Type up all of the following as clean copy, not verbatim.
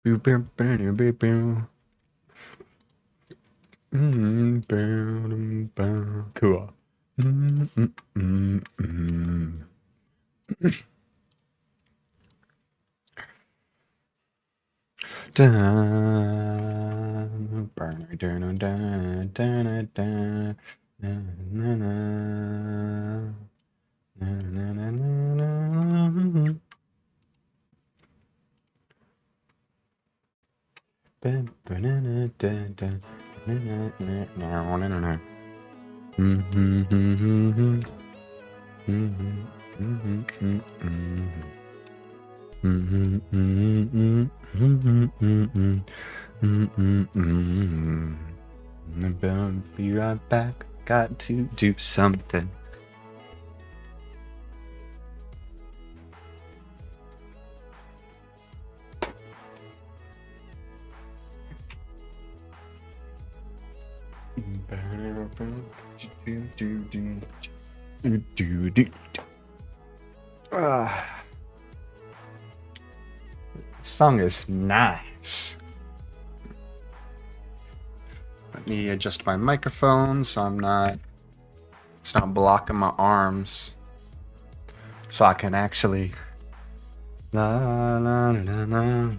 Cool. Be right back. Got to do something. This song is nice. Let me adjust my microphone so it's not blocking my arms. So I can actually. La, la, la, la,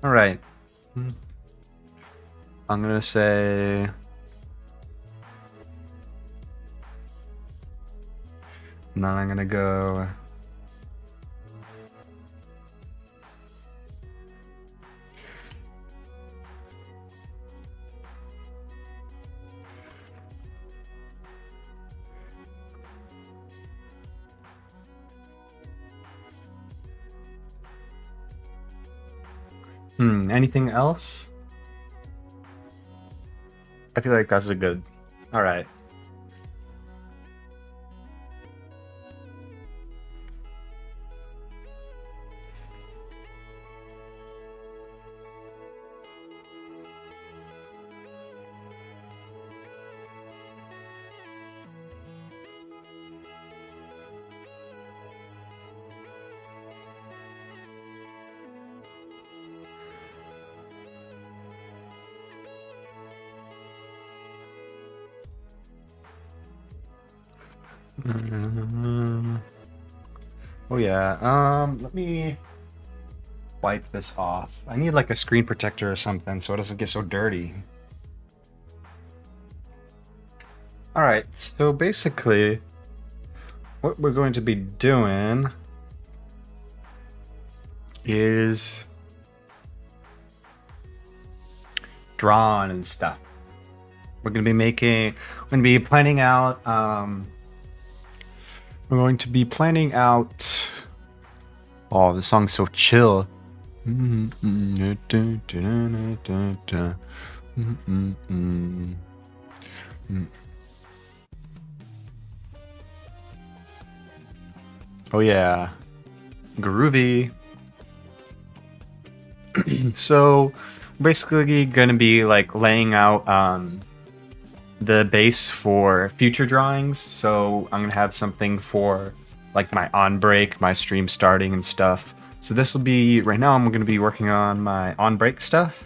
All right. I'm gonna say. And then I'm gonna go. Anything else? I feel like that's a good. All right. Oh yeah. Let me wipe this off. I need like a screen protector or something so it doesn't get so dirty. All right. So basically, what we're going to be doing is drawing and stuff. We're going to be planning out. We're going to be planning out. Oh, the song's so chill. Oh yeah, groovy. So basically gonna be like laying out the base for future drawings. So I'm gonna have something for like my on break, my stream starting and stuff. So this will be, right now I'm gonna be working on my on break stuff.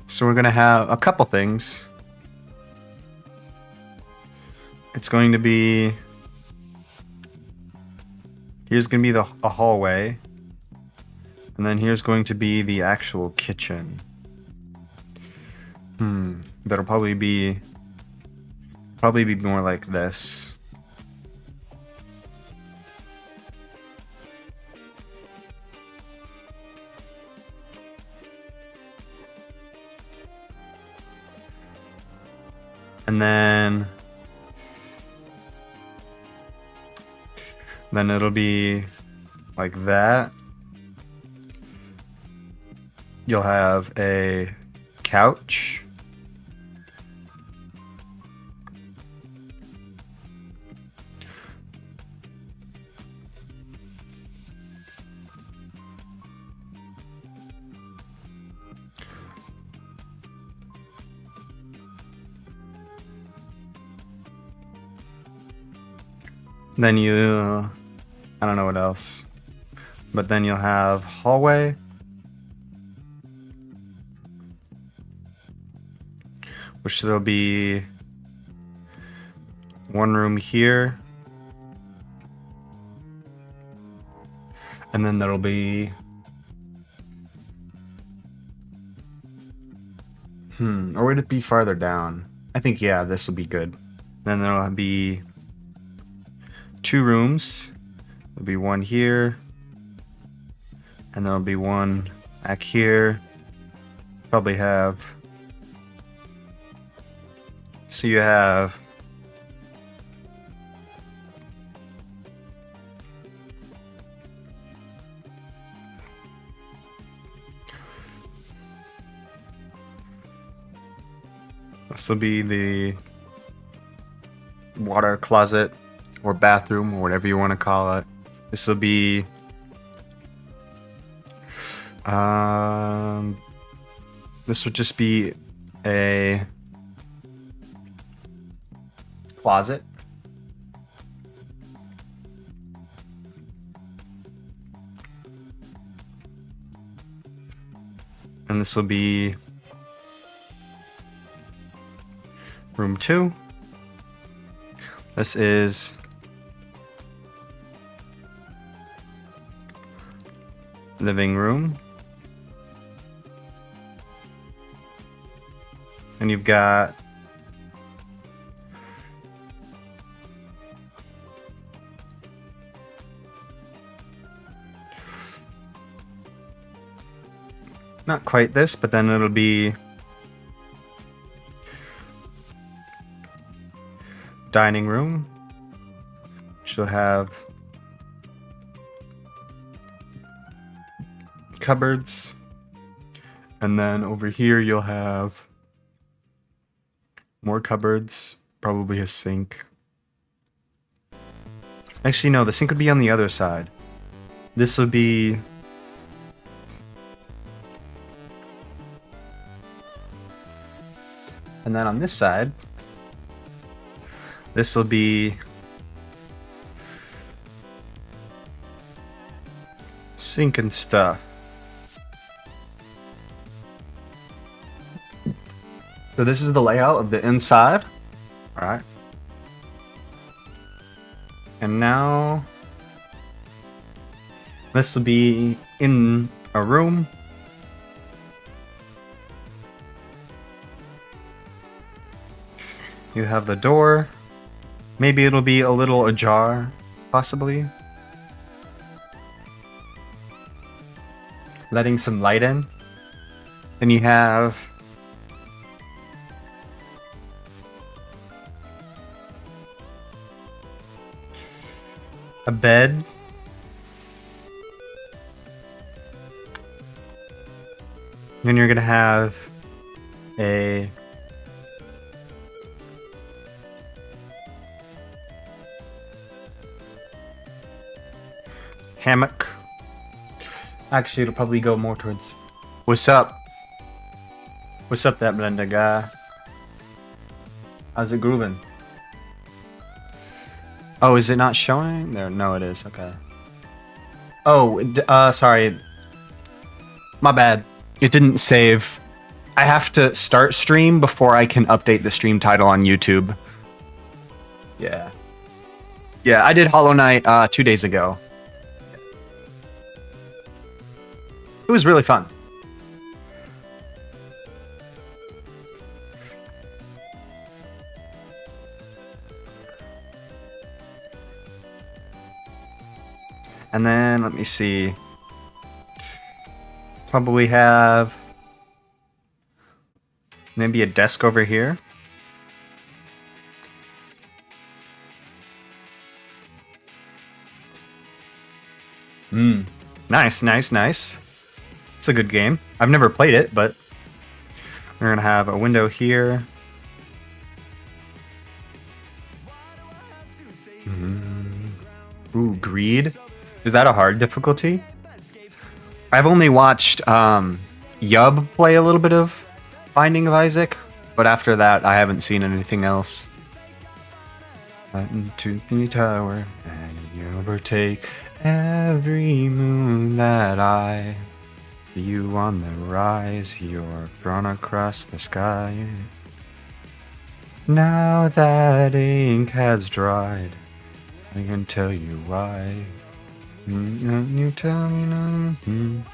So we're gonna have a couple things. It's going to be, here's gonna be a hallway. And then here's going to be the actual kitchen. That'll probably be more like this. And then it'll be like that. You'll have a couch. Then I don't know what else. But then you'll have hallway. Which there'll be one room here. And then there'll be... Or would it be farther down? I think, yeah, this will be good. Then there'll be 2 rooms. There'll be one here. And there'll be one back here. Probably have... So you have... This will be the water closet or bathroom or whatever you want to call it. This will be this would just be a closet. And this will be room 2. This is living room. And you've got not quite this, but then it'll be dining room, which will have cupboards, and then over here you'll have more cupboards, probably a sink. Actually, no, the sink would be on the other side. This would be and then on this side, this will be sink and stuff. So this is the layout of the inside. All right. And now this will be in a room. You have the door. Maybe it'll be a little ajar, possibly. Letting some light in. Then you have a bed. Then you're gonna have a hammock. Actually, it'll probably go more towards... What's up? What's up, that blender guy? How's it grooving? Oh, is it not showing? There, no, it is. Okay. Oh, sorry. My bad. It didn't save. I have to start stream before I can update the stream title on YouTube. Yeah. Yeah, I did Hollow Knight 2 days ago. It was really fun. And then, let me see. Probably have maybe a desk over here. Nice, nice, nice. It's a good game. I've never played it, but we're gonna have a window here. Ooh, greed. Is that a hard difficulty? I've only watched Yub play a little bit of Binding of Isaac, but after that, I haven't seen anything else. Into the tower, and you overtake Every moon that I see you on the rise, you're drawn across the sky. Now that ink has dried, I can tell you why. You tell me nothing.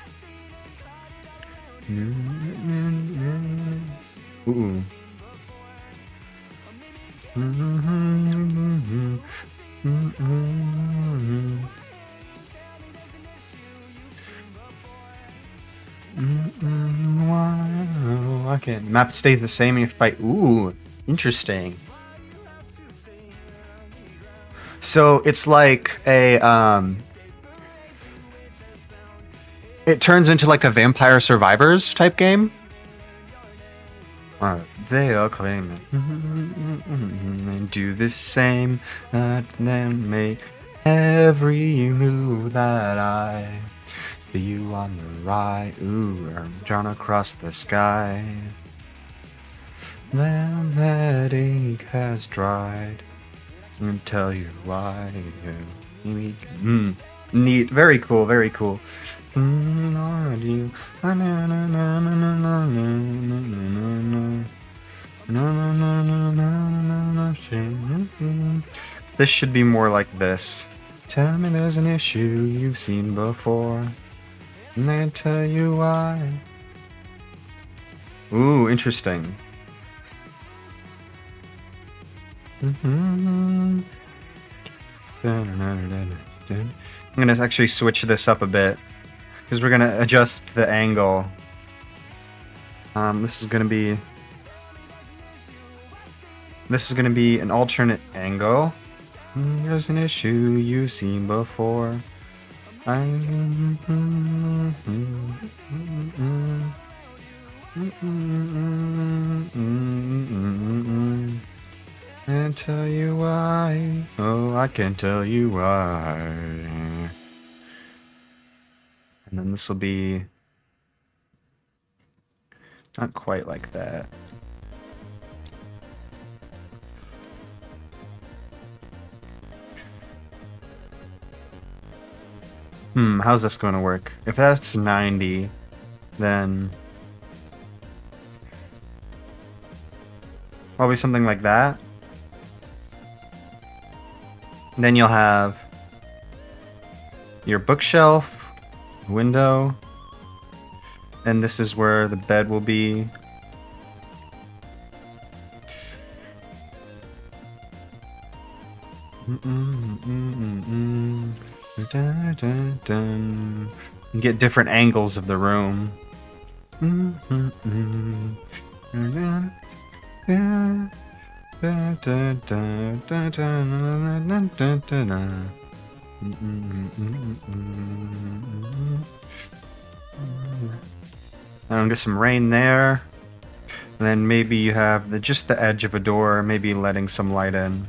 Ooh. Why can't map stays the same if I ooh, interesting. So it's like a it turns into like a Vampire Survivors type game. They are claiming and do the same, then make every move that I see you on the right. Ooh, I'm drawn across the sky. Then that ink has dried. I'll tell you why. Neat, very cool, very cool. This should be more like this. Tell me there's an issue you've seen before, and I tell you why. Ooh, interesting. I'm gonna actually switch this up a bit because we're gonna adjust the angle. This is gonna be an alternate angle. There's an issue you've seen before. And tell you why. Oh, I can tell you why. And then this will be not quite like that. How's this going to work? If that's 90, then probably something like that. Then you'll have your bookshelf, window, and this is where the bed will be. You get different angles of the room. And get some rain there. And then maybe you have just the edge of a door, maybe letting some light in.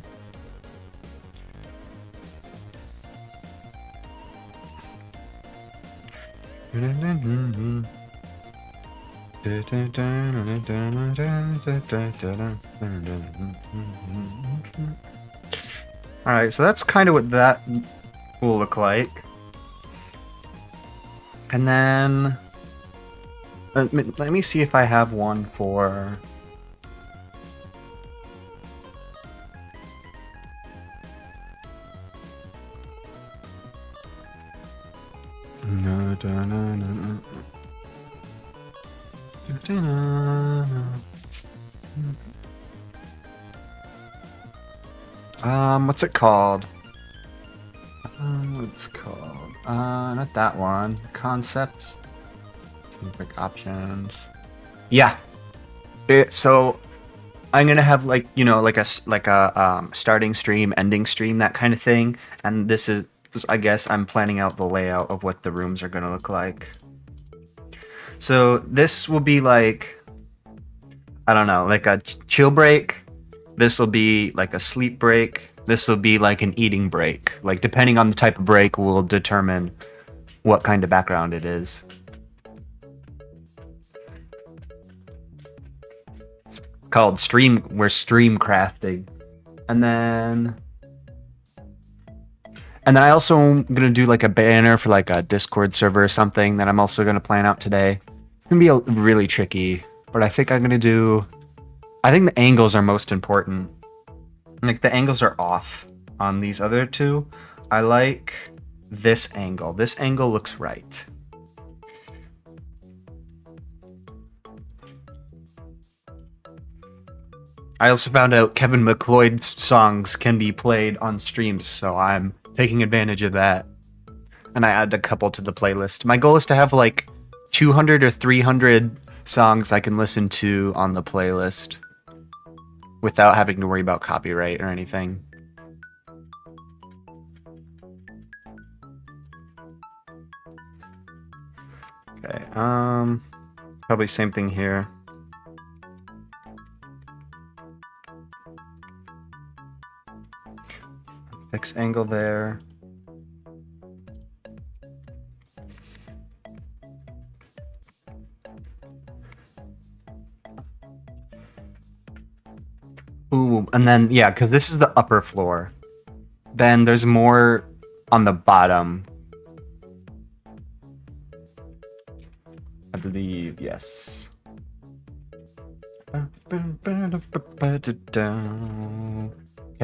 Alright, so that's kind of what that will look like. And then let me see if I have one for what's it called? What's it called? Not that one. Concepts. Quick options. Yeah. So I'm gonna have like like a starting stream, ending stream, that kind of thing. And this is, I guess, I'm planning out the layout of what the rooms are gonna look like. So this will be like, I don't know, like a chill break. This will be like a sleep break. This will be like an eating break. Like, depending on the type of break will determine what kind of background it is. It's called we're stream crafting. And then And then I also am gonna do like a banner for like a Discord server or something that I'm also gonna plan out today. It's gonna be really tricky, but I think I'm gonna do. I think the angles are most important. Like the angles are off on these other two. I like this angle. This angle looks right. I also found out Kevin McLeod's songs can be played on streams, so I'm taking advantage of that. And I added a couple to the playlist. My goal is to have like 200 or 300 songs I can listen to on the playlist without having to worry about copyright or anything. Okay, probably same thing here. Fix angle there. Ooh, and then, yeah, because this is the upper floor. Then there's more on the bottom. I believe, yes. Okay,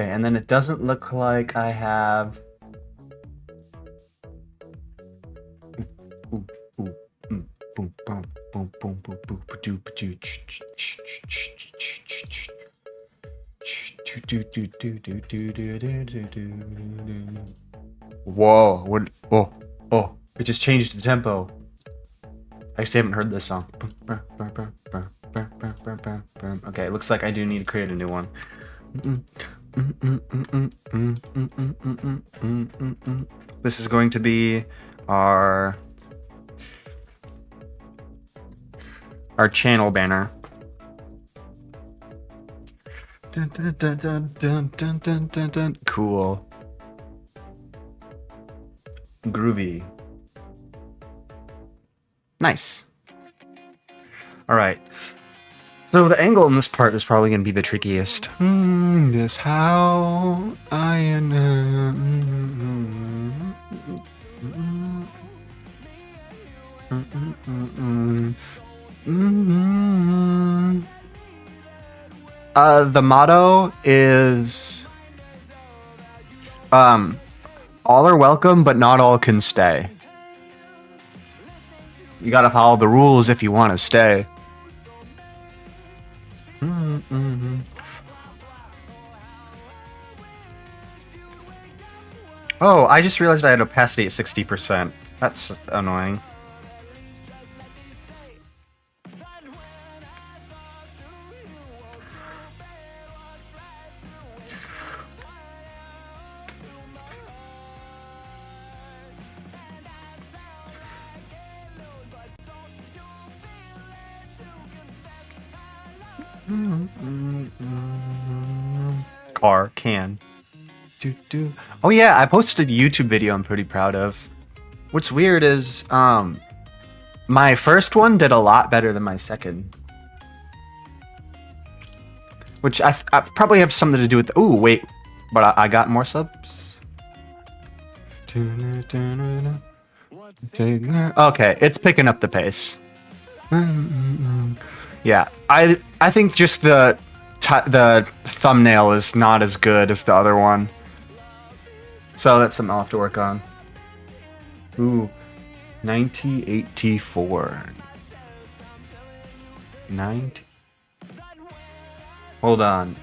and then it doesn't look like I have... Whoa, what? Oh, it just changed the tempo. I actually haven't heard this song. Okay, it looks like I do need to create a new one. This is going to be our channel banner. Cool. Groovy. Nice. All right. So the angle in this part is probably going to be the trickiest. This how I the motto is all are welcome, but not all can stay. You gotta follow the rules if you want to stay. Oh, I just realized I had opacity at 60%. That's annoying. Car can. Oh yeah, I posted a YouTube video I'm pretty proud of. What's weird is my first one did a lot better than my second. Which I probably have something to do with... Ooh, wait. But I got more subs. Okay, it's picking up the pace. Yeah, I think just the thumbnail is not as good as the other one. So that's something I'll have to work on. Ooh, 1984. 90. Hold on.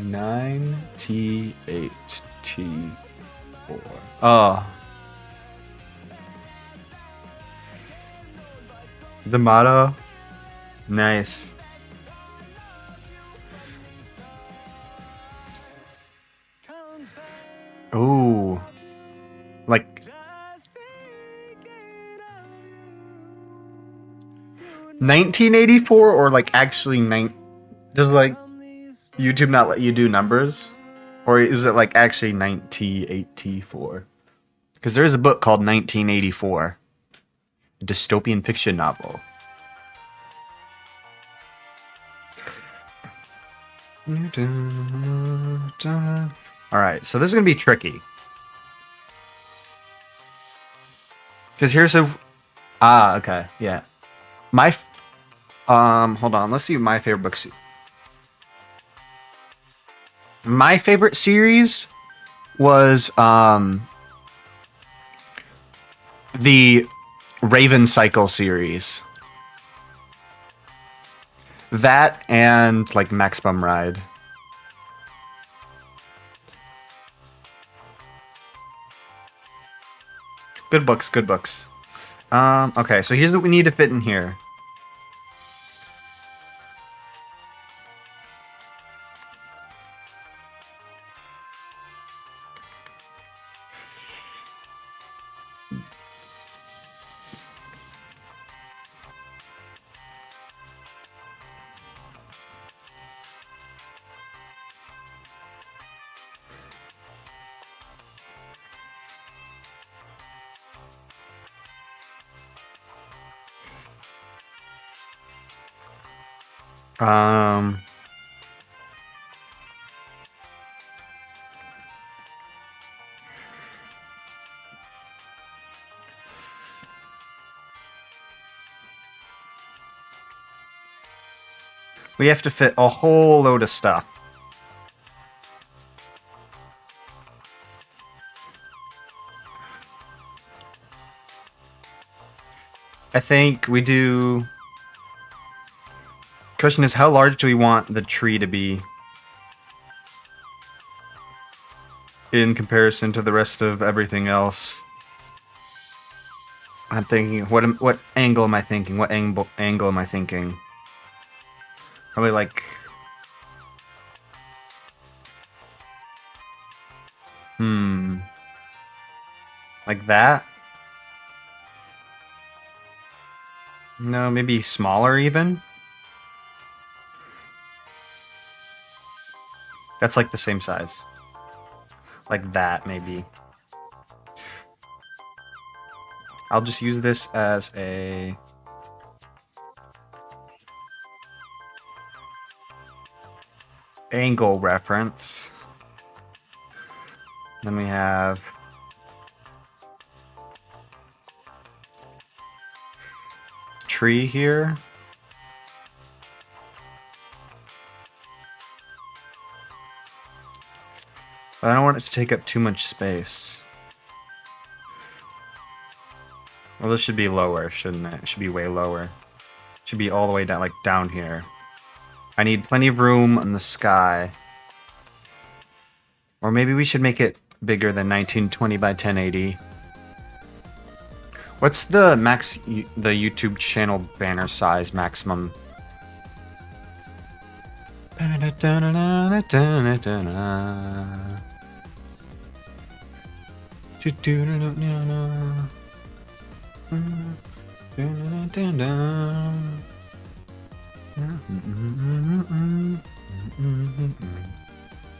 98T4. Oh. The motto? Nice. Ooh. Like 1984 or like actually does like YouTube not let you do numbers? Or is it like actually 1984? Because there is a book called 1984. A dystopian fiction novel. All right, so this is gonna be tricky. Because here's a... Ah, okay, yeah. Hold on, let's see my favorite books. My favorite series was, the Raven Cycle series. That and, like, Max Bum Ride. Good books, good books. Okay, so here's what we need to fit in here. We have to fit a whole load of stuff. I think we do... Question is, how large do we want the tree to be in comparison to the rest of everything else? I'm thinking, what angle am I thinking? What angle am I thinking? Probably like... Like that? No, maybe smaller even? That's like the same size. Like that, maybe. I'll just use this as a... angle reference. Then we have... tree here. But I don't want it to take up too much space. Well, this should be lower, shouldn't it? It should be way lower. It should be all the way down, like down here. I need plenty of room in the sky. Or maybe we should make it bigger than 1920 by 1080. What's the the YouTube channel banner size maximum?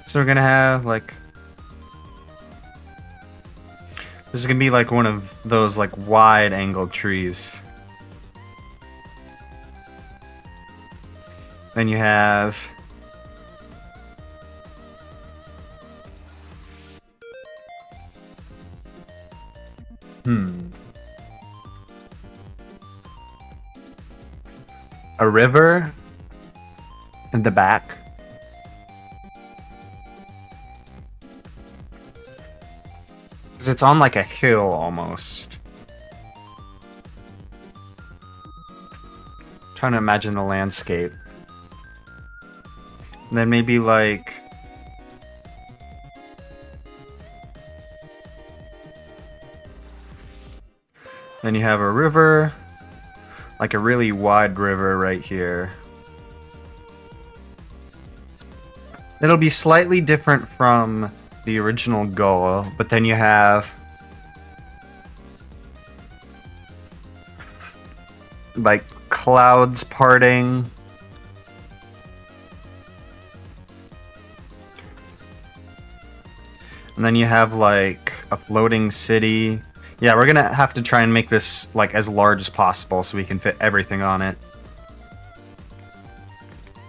So we're gonna have like... This is gonna be like one of those like wide angle trees. Then you have... a river in the back. Because it's on like a hill almost. Trying to imagine the landscape. And then maybe like... Then you have a river. Like a really wide river right here. It'll be slightly different from the original goal, but then you have like clouds parting. And then you have like a floating city. Yeah, we're gonna have to try and make this like as large as possible so we can fit everything on it.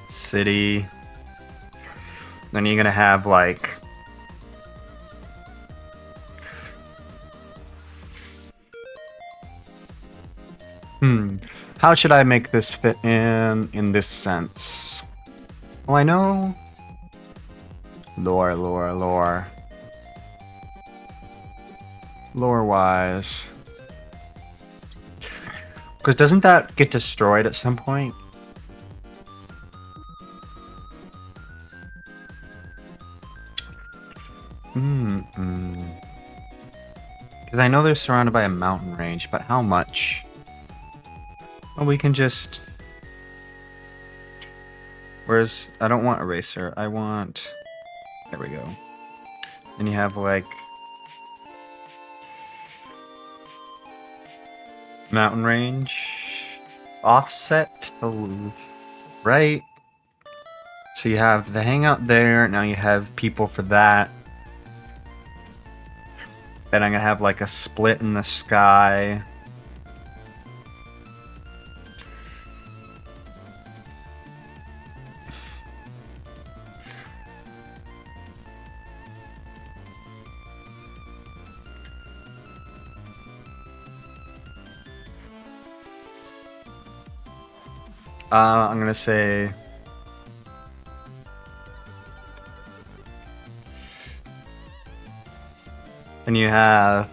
City. Then you're gonna have like How should I make this fit in this sense? Well, I know... Lore. Lore-wise. Because doesn't that get destroyed at some point? Because I know they're surrounded by a mountain range, but how much? Well, we can just... Whereas, I don't want eraser. I want... There we go. And you have, like... Mountain range. Offset to right. So you have the hangout there. Now you have people for that. Then I'm gonna have like a split in the sky. I'm gonna say... And you have...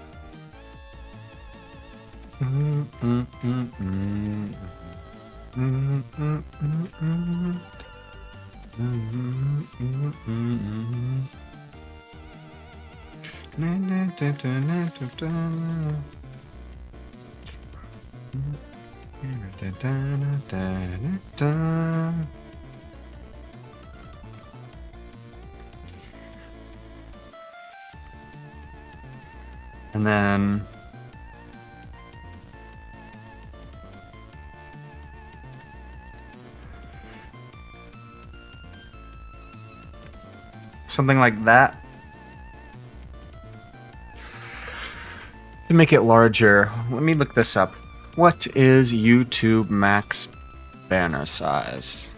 And then... Something like that. To make it larger, let me look this up. What is YouTube max banner size?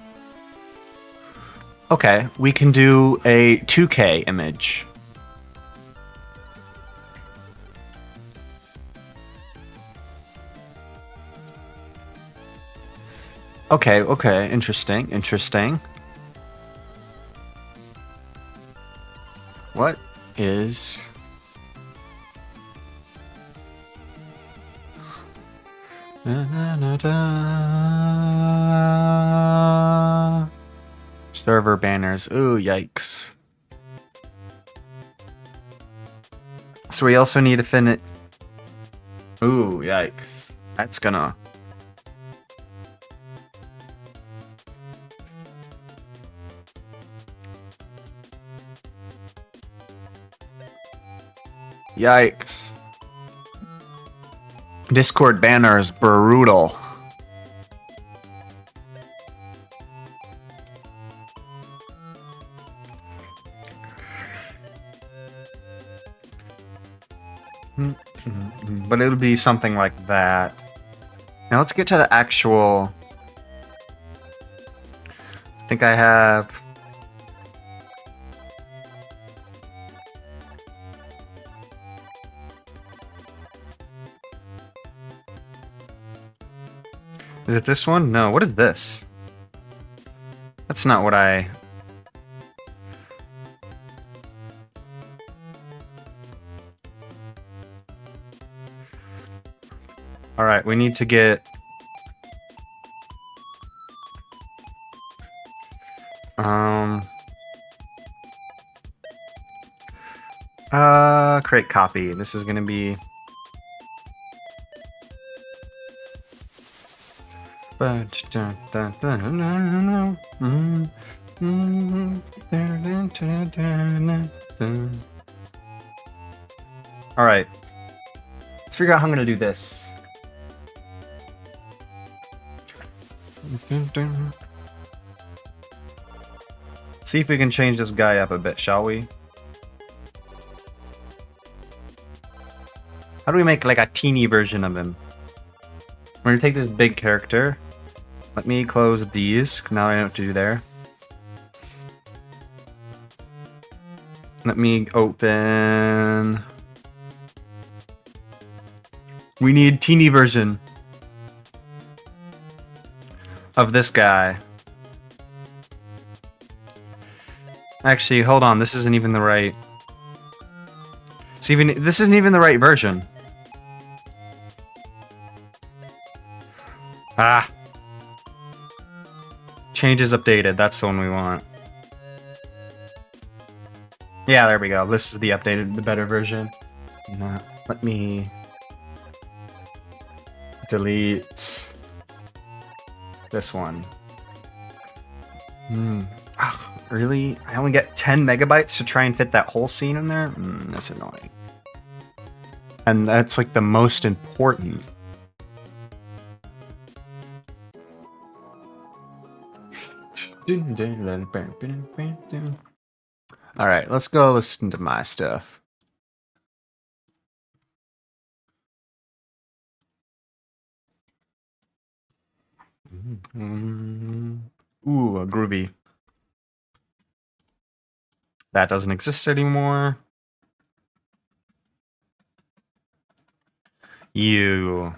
Okay, we can do a 2K image. Okay, interesting. What is... Server banners. Ooh, yikes. So we also need to finish... Ooh, yikes. That's gonna... Yikes. Discord banner is brutal. But it'll be something like that. Now let's get to the actual... I think I have... Is it this one? No, what is this? That's not what I... Alright, we need to get... Create copy. This is gonna be... Alright. Let's figure out how I'm gonna do this. See if we can change this guy up a bit, shall we? How do we make like a teeny version of him? We're gonna take this big character. Let me close these. Now I know what to do there. Let me open... We need teeny version. of this guy. Actually, hold on. This isn't even the right. This isn't even the right version. Ah. Changes updated. That's the one we want. Yeah, there we go. This is the updated, the better version. Let me delete this one. Really? I only get 10 megabytes to try and fit that whole scene in there? That's annoying. And that's like the most important. Alright, let's go listen to my stuff. Ooh, groovy. That doesn't exist anymore. You.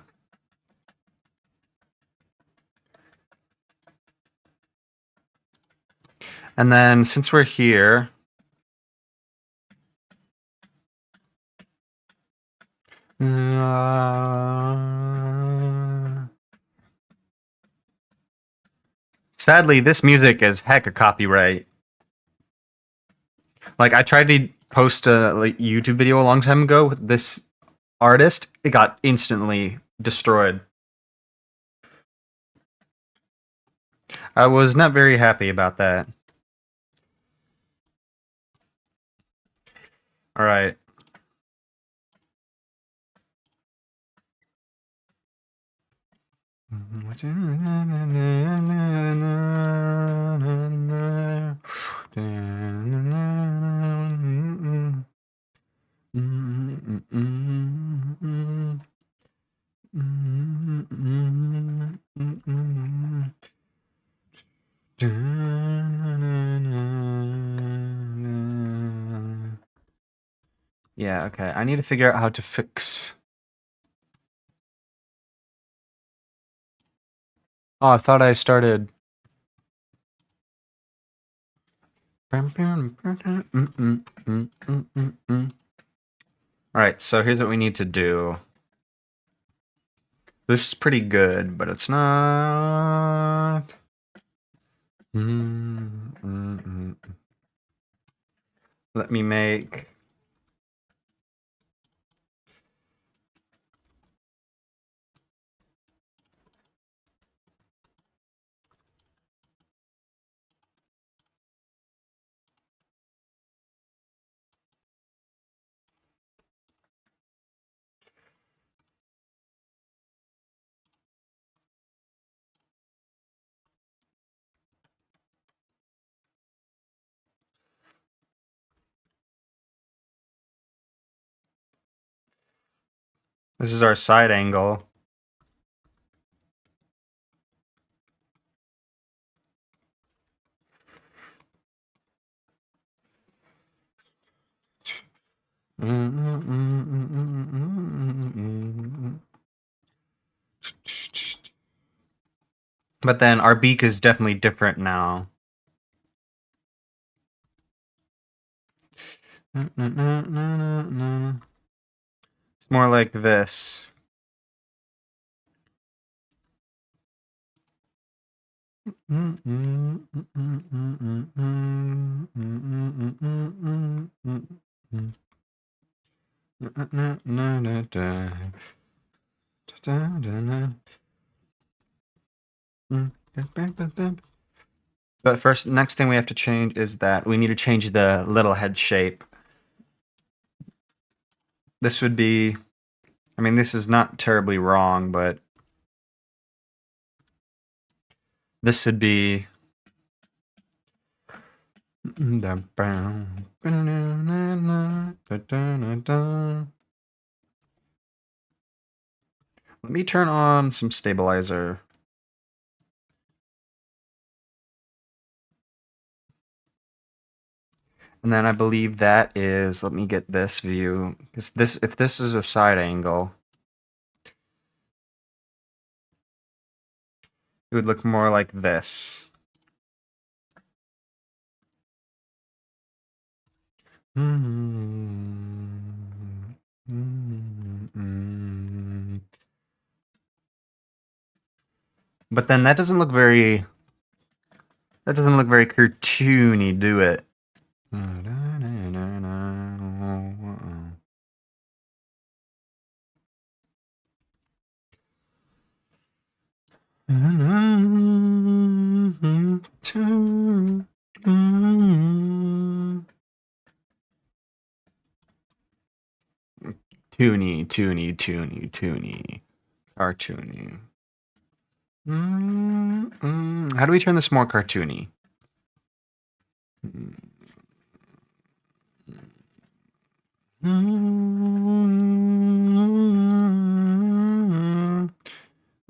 And then since we're here, sadly, this music is hecka copyright. Like, I tried to post a YouTube video a long time ago with this artist. It got instantly destroyed. I was not very happy about that. All right. Yeah, okay. I need to figure out how to fix. Oh, I thought I started. Alright, so here's what we need to do. This is pretty good, but it's not. Let me make. This is our side angle. But then our beak is definitely different now. It's more like this. But first, next thing we have to change is that we need to change the little head shape. This would be, I mean, this is not terribly wrong, but this would be. Let me turn on some stabilizer. And then I believe that is, let me get this view. Because this, if this is a side angle, it would look more like this. But then that doesn't look very cartoony, do it? Toony, toony, toony, toony. Cartoony. How do we turn this more cartoony?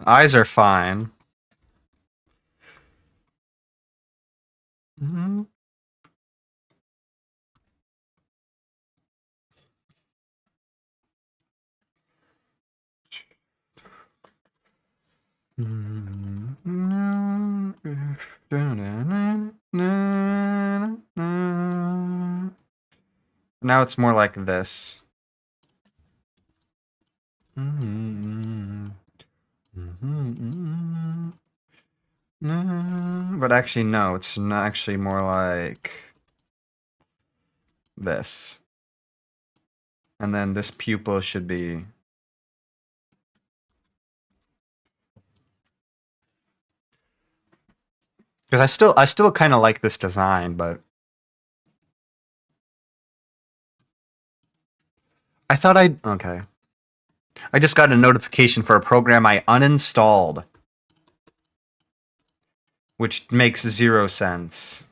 Eyes are fine. Now it's more like this. But actually, no, it's not actually more like this. And then this pupil should be... Because I still kind of like this design, but I thought okay. I just got a notification for a program I uninstalled, which makes 0 sense.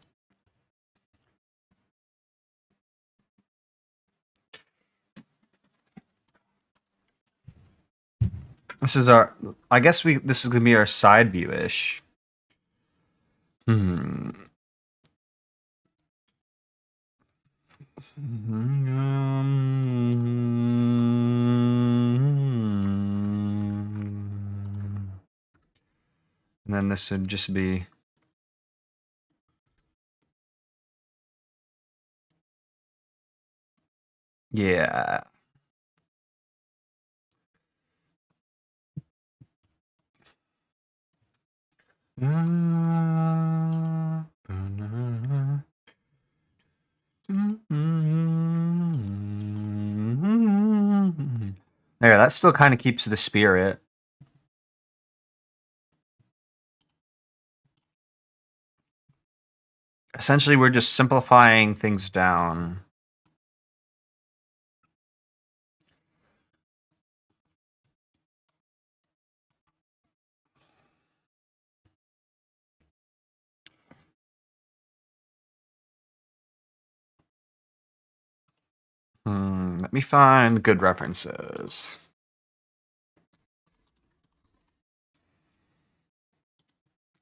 This is our... I guess this is going to be our side view-ish. And then this would just be... Yeah. There, that still kind of keeps the spirit. Essentially, we're just simplifying things down. Let me find good references.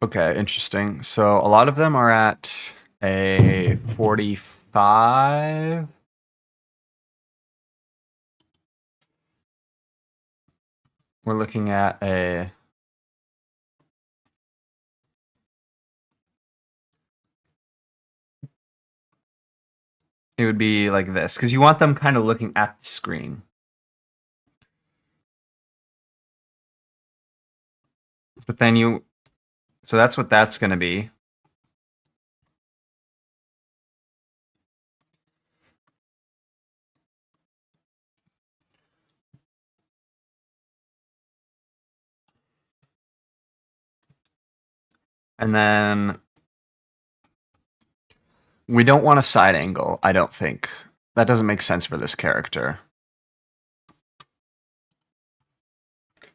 Okay, interesting. So a lot of them are at a 45. We're looking at a... It would be like this, because you want them kind of looking at the screen. But then you... So that's what that's going to be. And then we don't want a side angle, I don't think. That doesn't make sense for this character.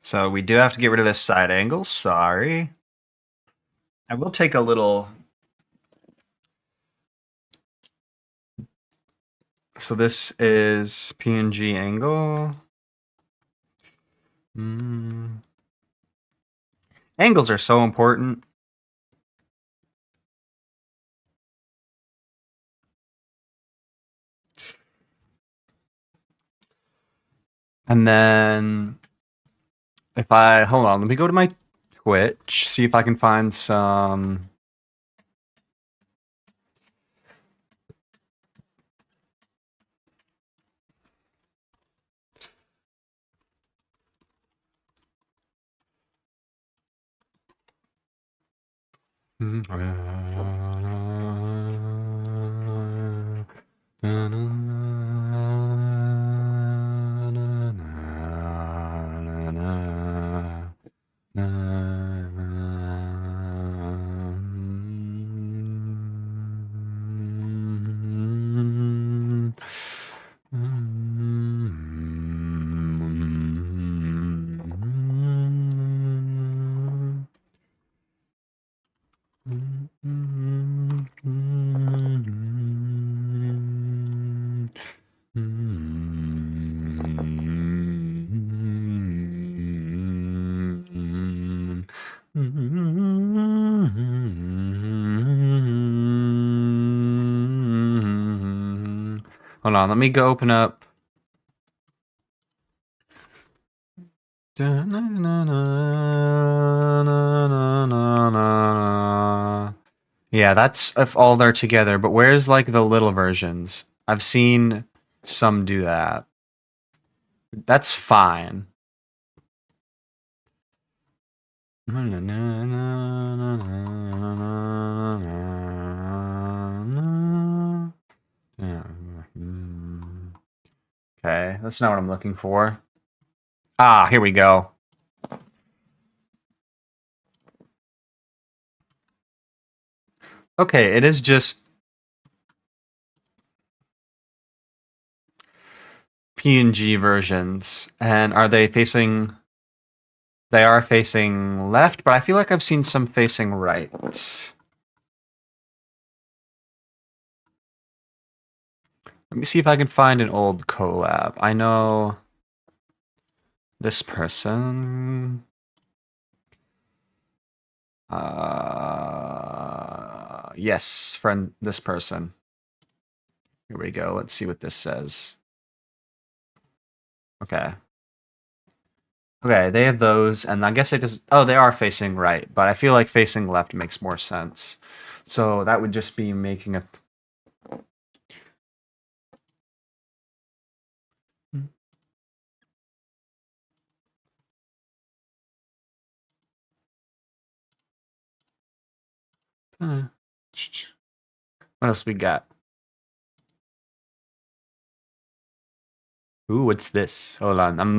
So we do have to get rid of this side angle. Sorry. I will take a little... So this is PNG angle. Angles are so important. And then if I... Hold on, let me go to my Twitch, see if I can find some. Hold on, let me go open up. Yeah, that's if all they're together, but where's like the little versions? I've seen some do that. That's fine. Okay, that's not what I'm looking for. Ah, here we go. Okay, it is just PNG versions. And are they facing... They are facing left, but I feel like I've seen some facing right. Let me see if I can find an old collab. I know this person. Yes, friend, this person. Here we go. Let's see what this says. Okay. Okay, they have those, and I guess it just... Oh, they are facing right, but I feel like facing left makes more sense. So that would just be making a... What else we got? Ooh, what's this? Hold on, I'm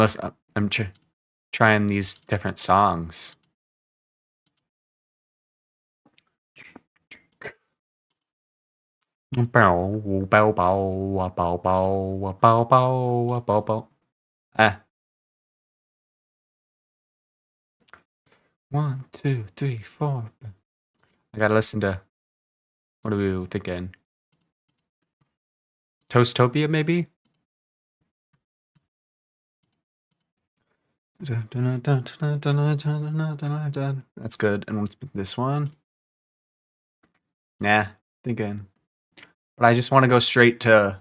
trying these different songs. Ah. 1, 2, 3, 4. I gotta listen to... What are we thinking? Toastopia, maybe? That's good. And what's this one? Nah, thinking. But I just want to go straight to...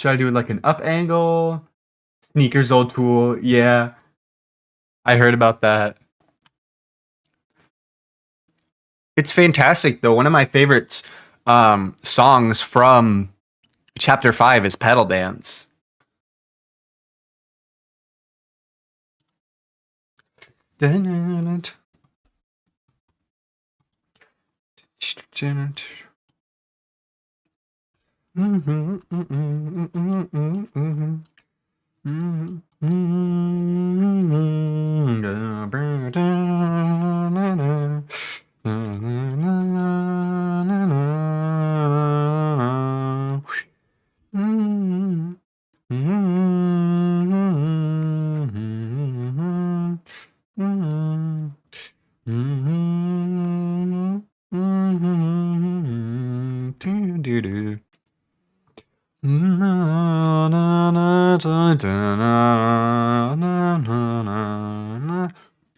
Should I do like an up angle? Sneakers old tool. Yeah, I heard about that. It's fantastic though. One of my favorites songs from chapter 5 is Pedal Dance.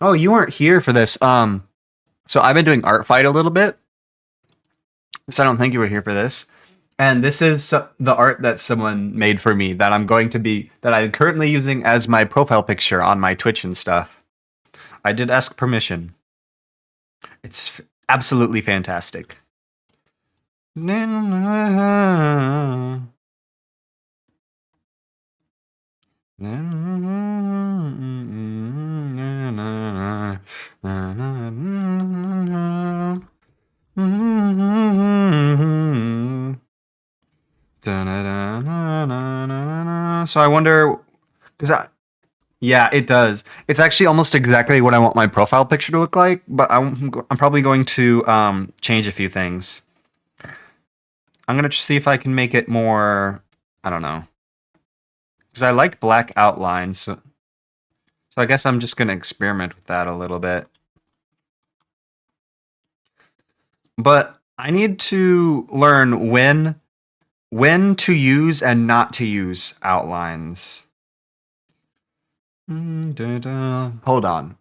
Oh, you weren't here for this. So I've been doing Art Fight a little bit. So I don't think you were here for this. And this is the art that someone made for me that I'm currently using as my profile picture on my Twitch and stuff. I did ask permission. It's absolutely fantastic. So I wonder, yeah, it does. It's actually almost exactly what I want my profile picture to look like, but I'm probably going to change a few things. I'm gonna see if I can make it more, I don't know, because I like black outlines. So I guess I'm just gonna experiment with that a little bit. But I need to learn when to use and not to use outlines. Hold on.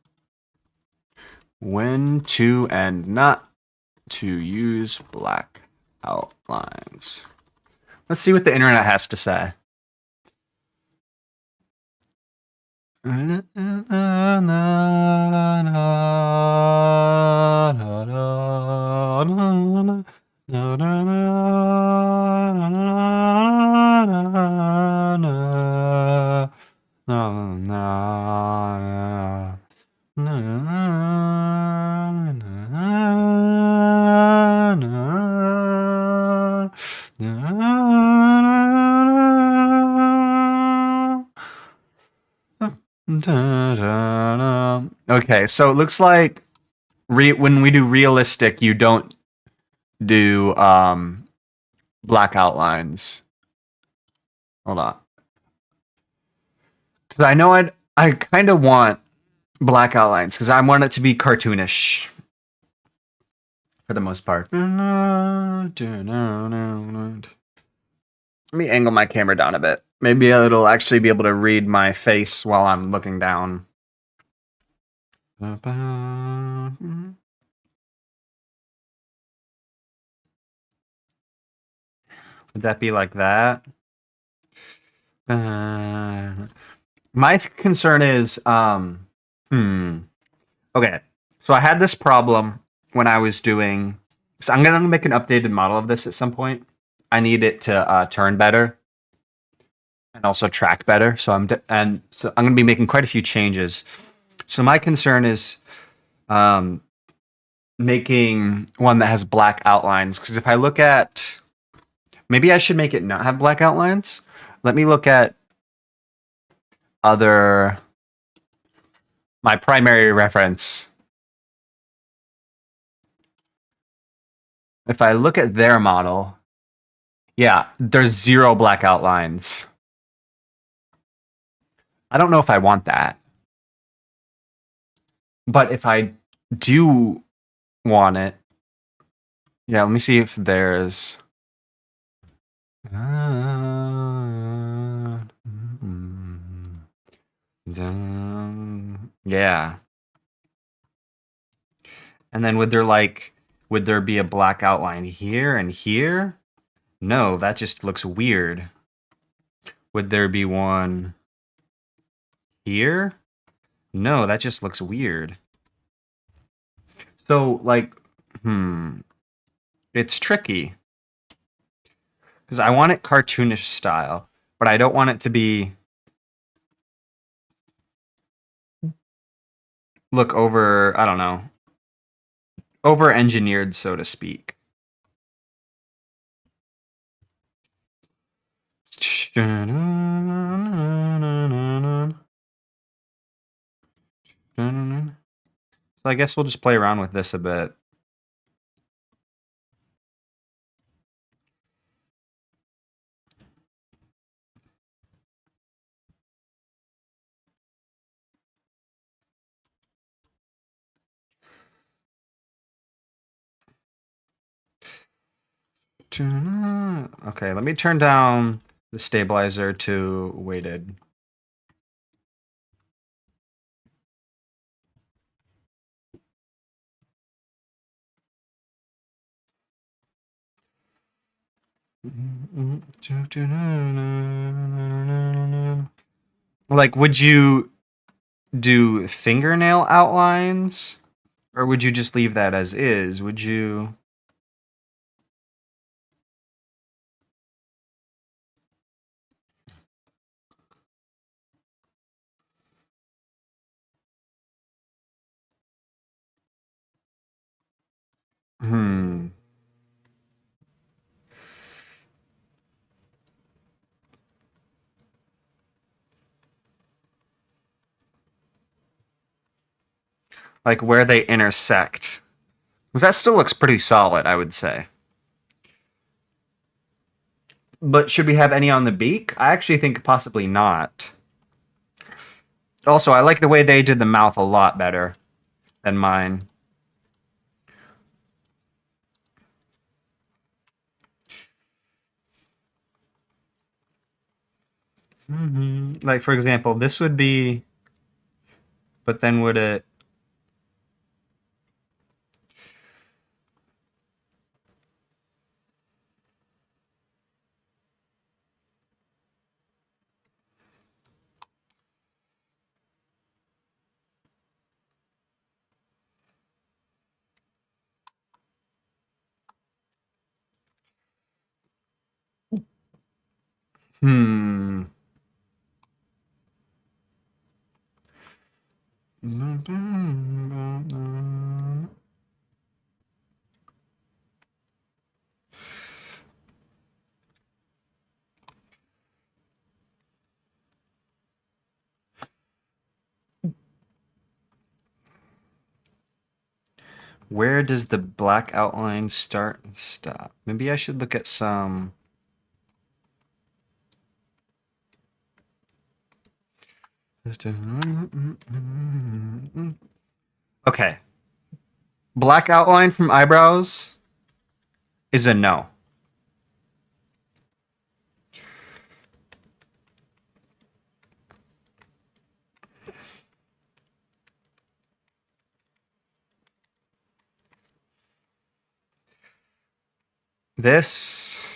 When to and not to use black outlines. Let's see what the internet has to say. Okay, so it looks like when we do realistic, you don't do black outlines. Hold on, because I know I kind of want black outlines because I want it to be cartoonish for the most part. Let me angle my camera down a bit. Maybe it'll actually be able to read my face while I'm looking down. Would that be like that? My concern is, okay. So I had this problem when I was doing. So I'm gonna make an updated model of this at some point. I need it to turn better and also track better. So I'm gonna be making quite a few changes. So my concern is um, making one that has black outlines, because if I look at, maybe I should make it not have black outlines. Let me look at other my primary reference. If I look at their model, yeah, there's 0 black outlines. I don't know if I want that. But if I do want it, yeah, let me see if there's. Yeah. And then would there be a black outline here and here? No, that just looks weird. Would there be one here? No, that just looks weird. So, like, it's tricky. Because I want it cartoonish style, but I don't want it to be look over, I don't know, over engineered, so to speak. So I guess we'll just play around with this a bit. Okay, let me turn down the stabilizer to weighted. Like, would you do fingernail outlines? Or would you just leave that as is? Would you... Like, where they intersect. Because that still looks pretty solid, I would say. But should we have any on the beak? I actually think possibly not. Also, I like the way they did the mouth a lot better than mine. Like, for example, this would be... But then would it... Hmm. Where does the black outline start and stop? Maybe I should look at some... Okay. Black outline from eyebrows is a no. This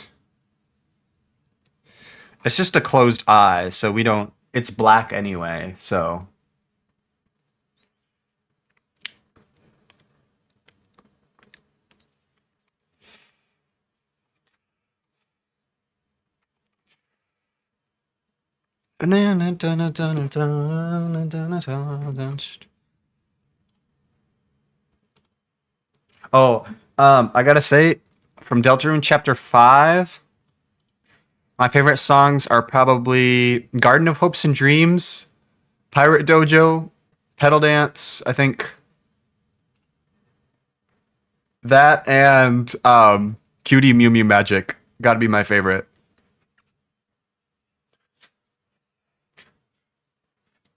it's just a closed eye, so we don't. It's black anyway, so. Oh, I gotta say, from Deltarune Chapter 5, my favorite songs are probably Garden of Hopes and Dreams, Pirate Dojo, Pedal Dance, I think that, and Cutie Mew Mew Magic. Gotta be my favorite.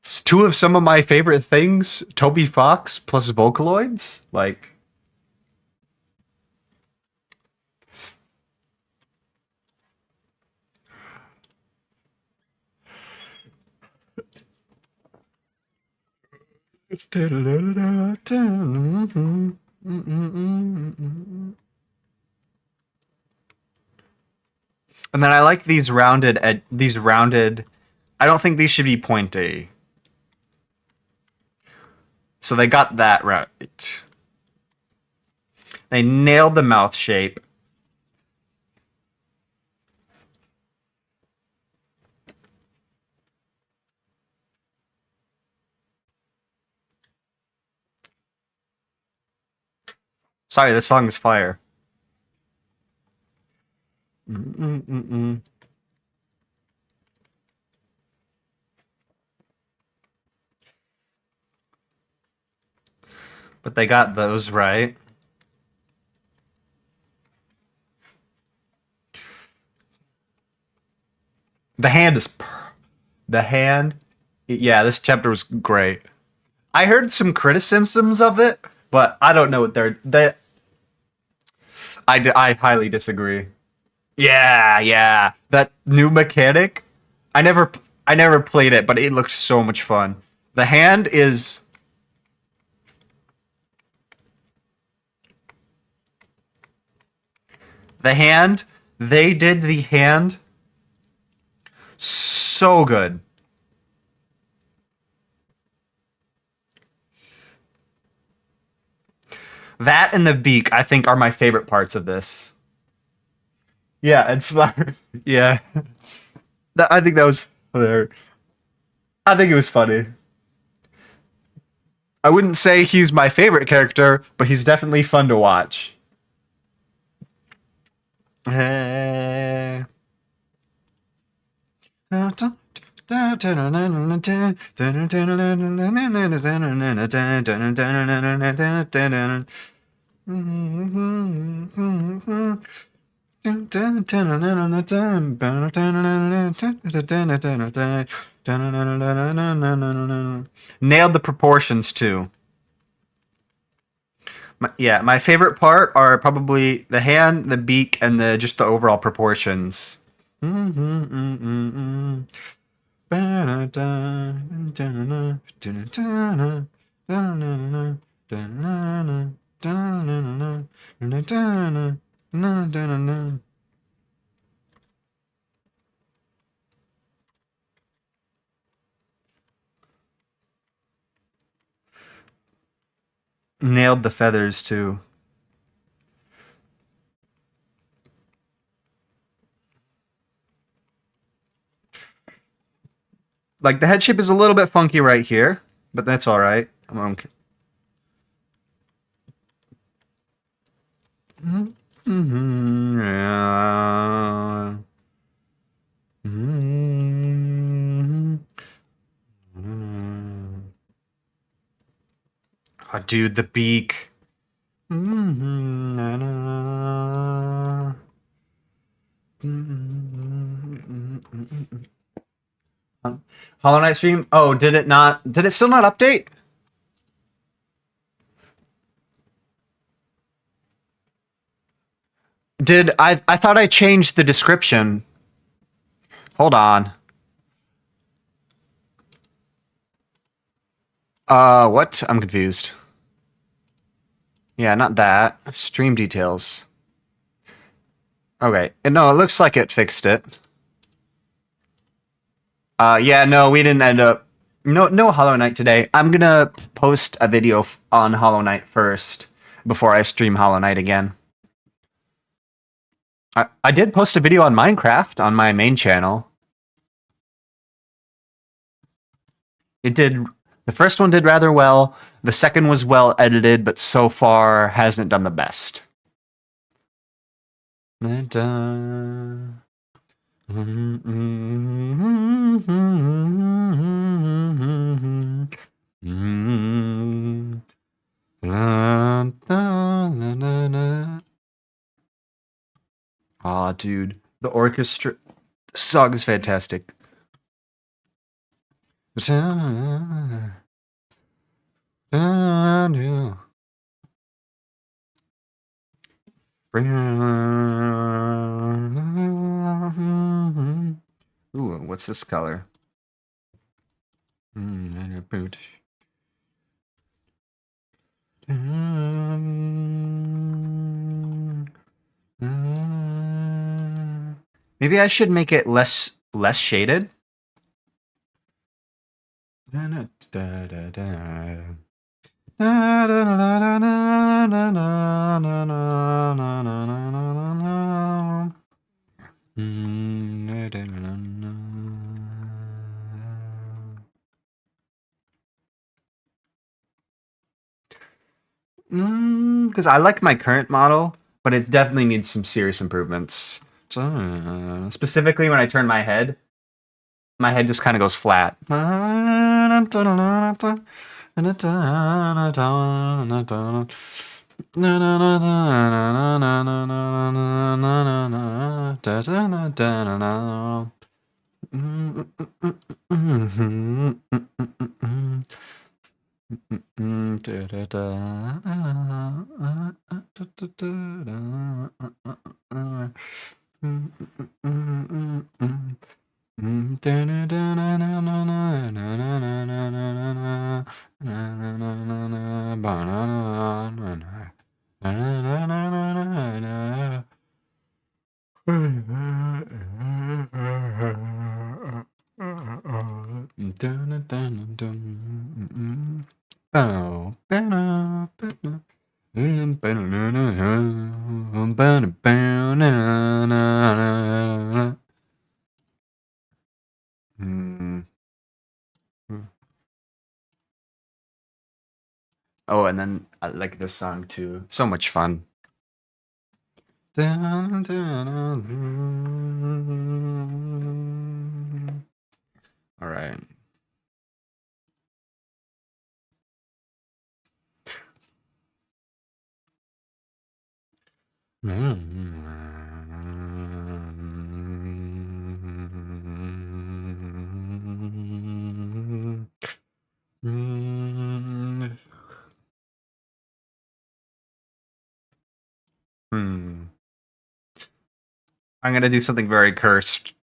It's two of some of my favorite things, Toby Fox plus Vocaloids. Like, and then I like these rounded. I don't think these should be pointy. So they got that right. They nailed the mouth shape. Sorry, this song is fire. Mm-mm-mm-mm. But they got those right. The hand is the hand. Yeah, this chapter was great. I heard some criticisms of it, but I don't know what they. I highly disagree. Yeah, yeah. That new mechanic. I never I never played it, but it looked so much fun. The hand is the hand. They did the hand so good. That and the beak, I think, are my favorite parts of this. Yeah, and flower. Yeah, I think that was hilarious. I think it was funny. I wouldn't say he's my favorite character, but he's definitely fun to watch. Eh. Nailed the proportions too. Yeah, my favorite part are probably the hand, the beak, and the just the overall proportions. Nailed the feathers too. Like the head shape is a little bit funky right here, but that's all right. Yeah. Oh, dude, the beak. Hollow Knight stream. Oh, did it not? Did it still not update? Did I thought I changed the description. Hold on. What? I'm confused. Yeah, not that. Stream details. Okay. No, it looks like it fixed it. Yeah, no, we didn't end up. No Hollow Knight today. I'm gonna post a video on Hollow Knight first before I stream Hollow Knight again. I did post a video on Minecraft on my main channel. It did. The first one did rather well. The second was well edited, but so far hasn't done the best. Aw, dude. The orchestra song is fantastic. Ooh, what's this color? Maybe I should make it less shaded. Because I like my current model, but it definitely needs some serious improvements. Specifically when I turn my head just kind of goes flat. Oh, and then I like this song too. So much fun. All right. I'm gonna do something very cursed.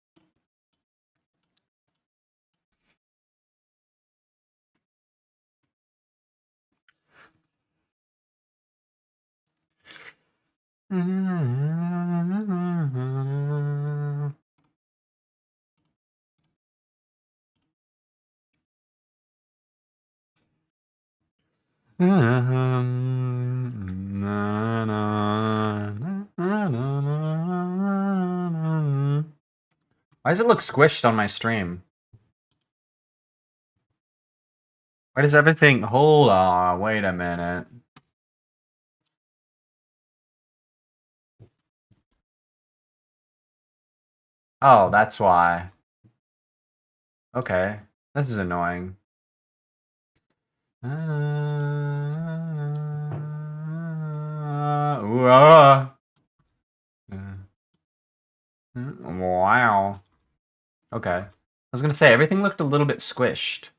Why does it look squished on my stream? Why does everything... Hold on, wait a minute. Oh, that's why. Okay, this is annoying. Wow. Okay. I was gonna say, everything looked a little bit squished.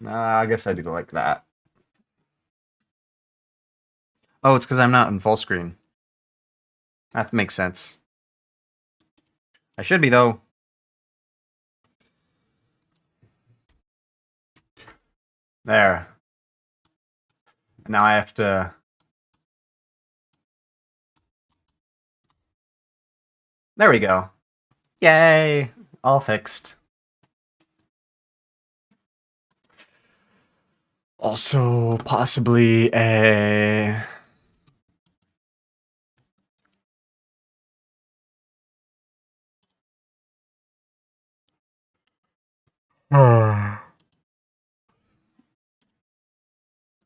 I guess I do like that. Oh, it's because I'm not in full screen. That makes sense. I should be, though. There. Now I have to... There we go. Yay! All fixed. Also, possibly a...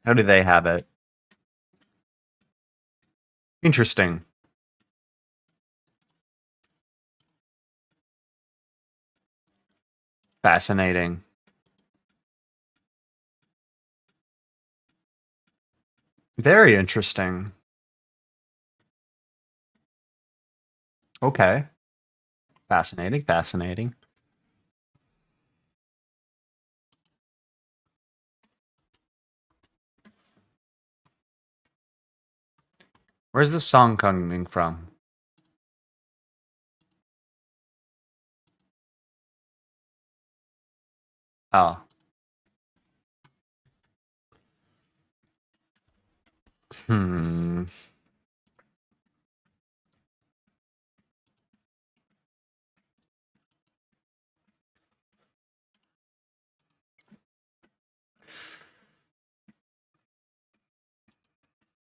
How do they have it? Interesting. Fascinating. Very interesting. Okay. Fascinating, fascinating. Where's this song coming from? Oh. Hmm.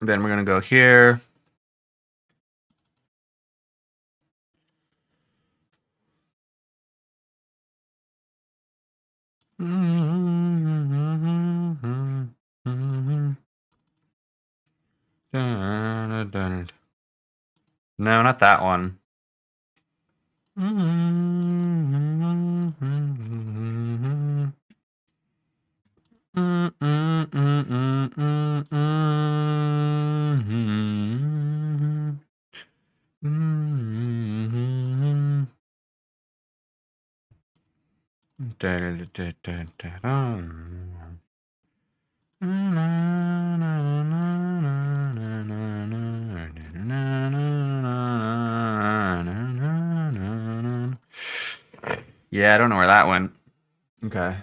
Then we're gonna go here. No, not that one. Yeah, I don't know where that went. Okay.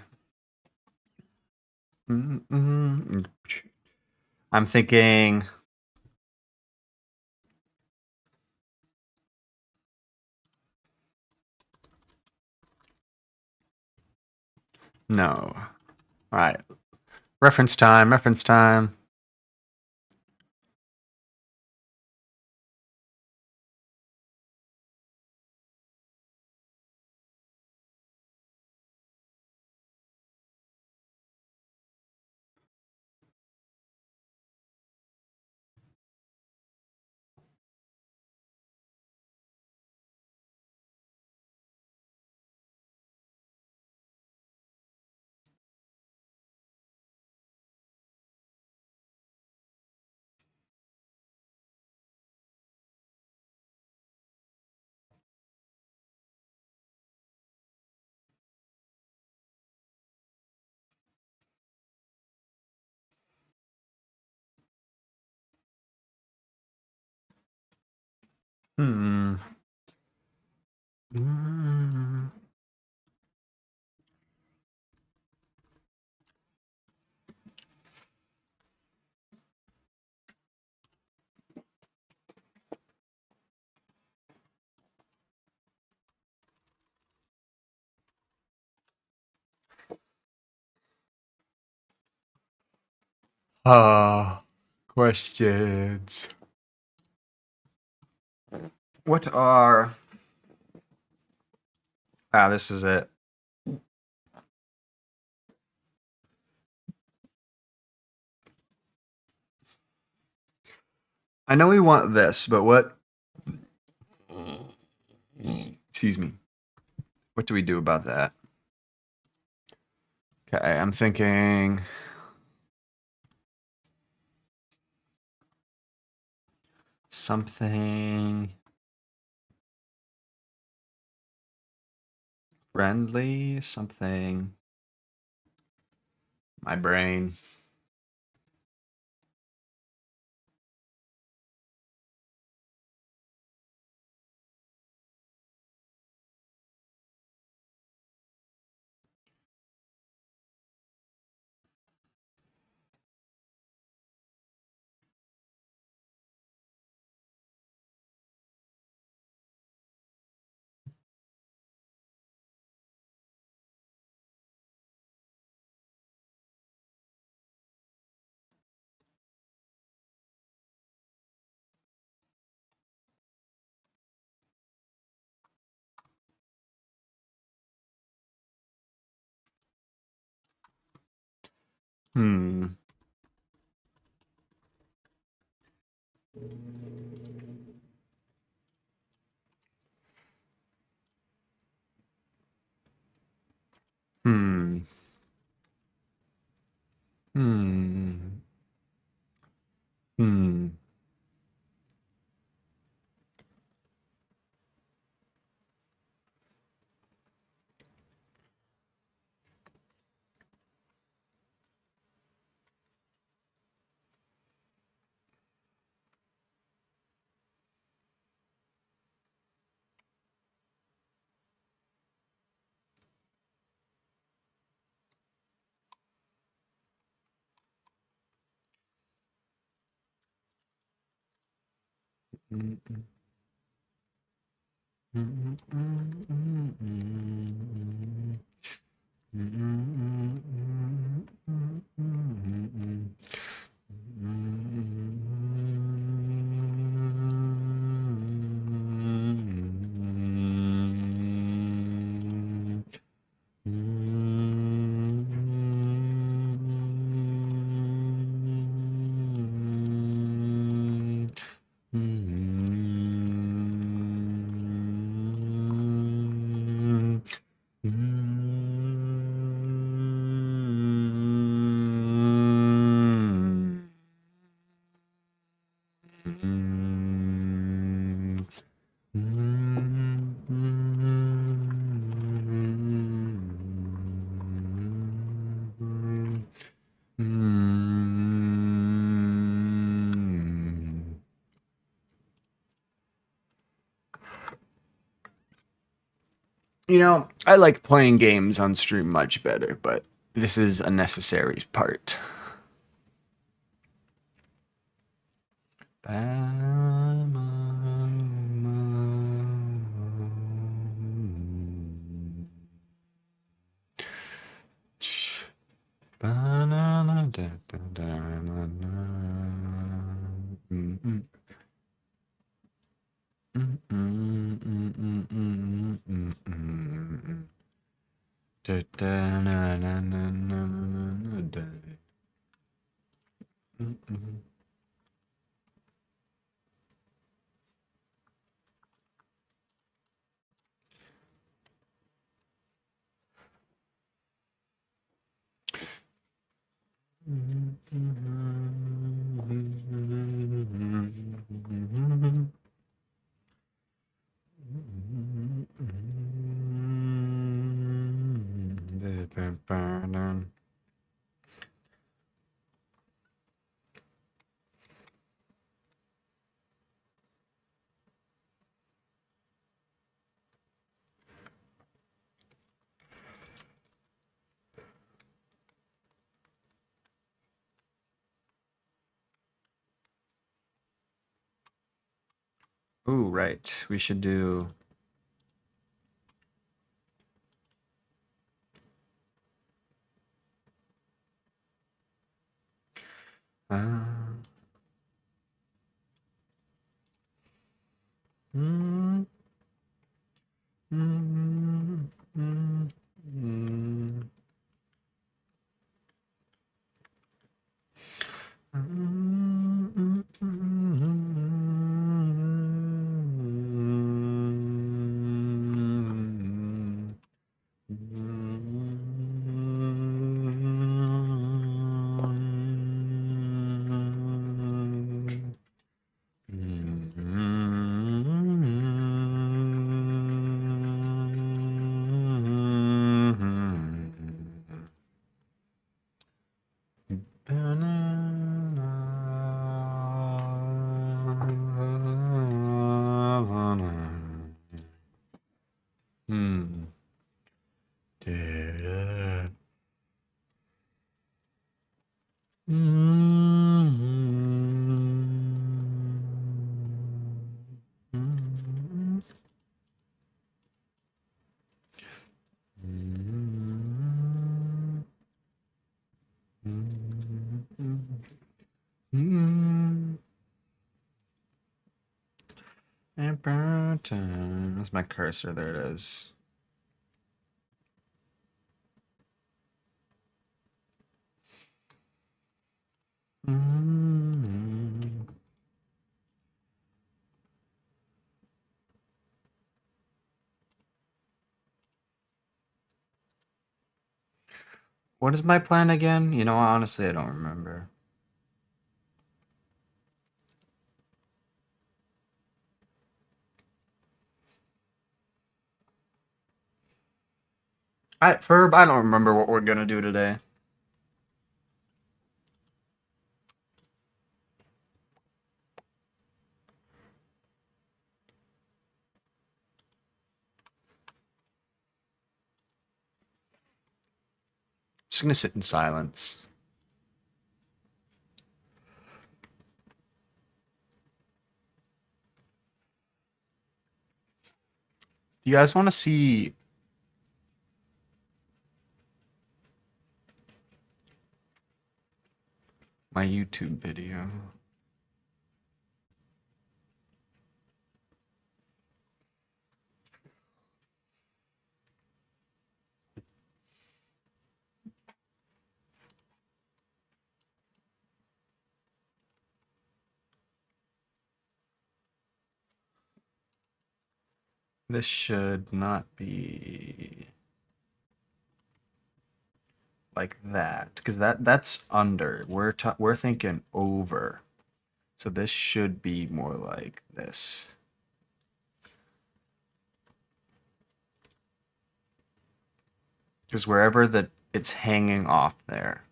I'm thinking. No. All right. Reference time, reference time. Hmm. Questions. What are... Ah, this is it. I know we want this, but what... Excuse me. What do we do about that? Okay, I'm thinking... Something... friendly, something... My brain. Hmm. Hmm. Hmm. Hmm. You know, I like playing games on stream much better, but this is a necessary part. Ooh, right. We should do. Uh, mm, mm, mm, mm, Hmm. Da-da. That's my cursor. There it is. Mm. What is my plan again? You know, honestly, I don't remember. Ferb, I don't remember what we're gonna do today. Just gonna sit in silence. Do you guys want to see my YouTube video? This should not be like that, because that's under. We're thinking over. So this should be more like this. Because wherever that it's hanging off there.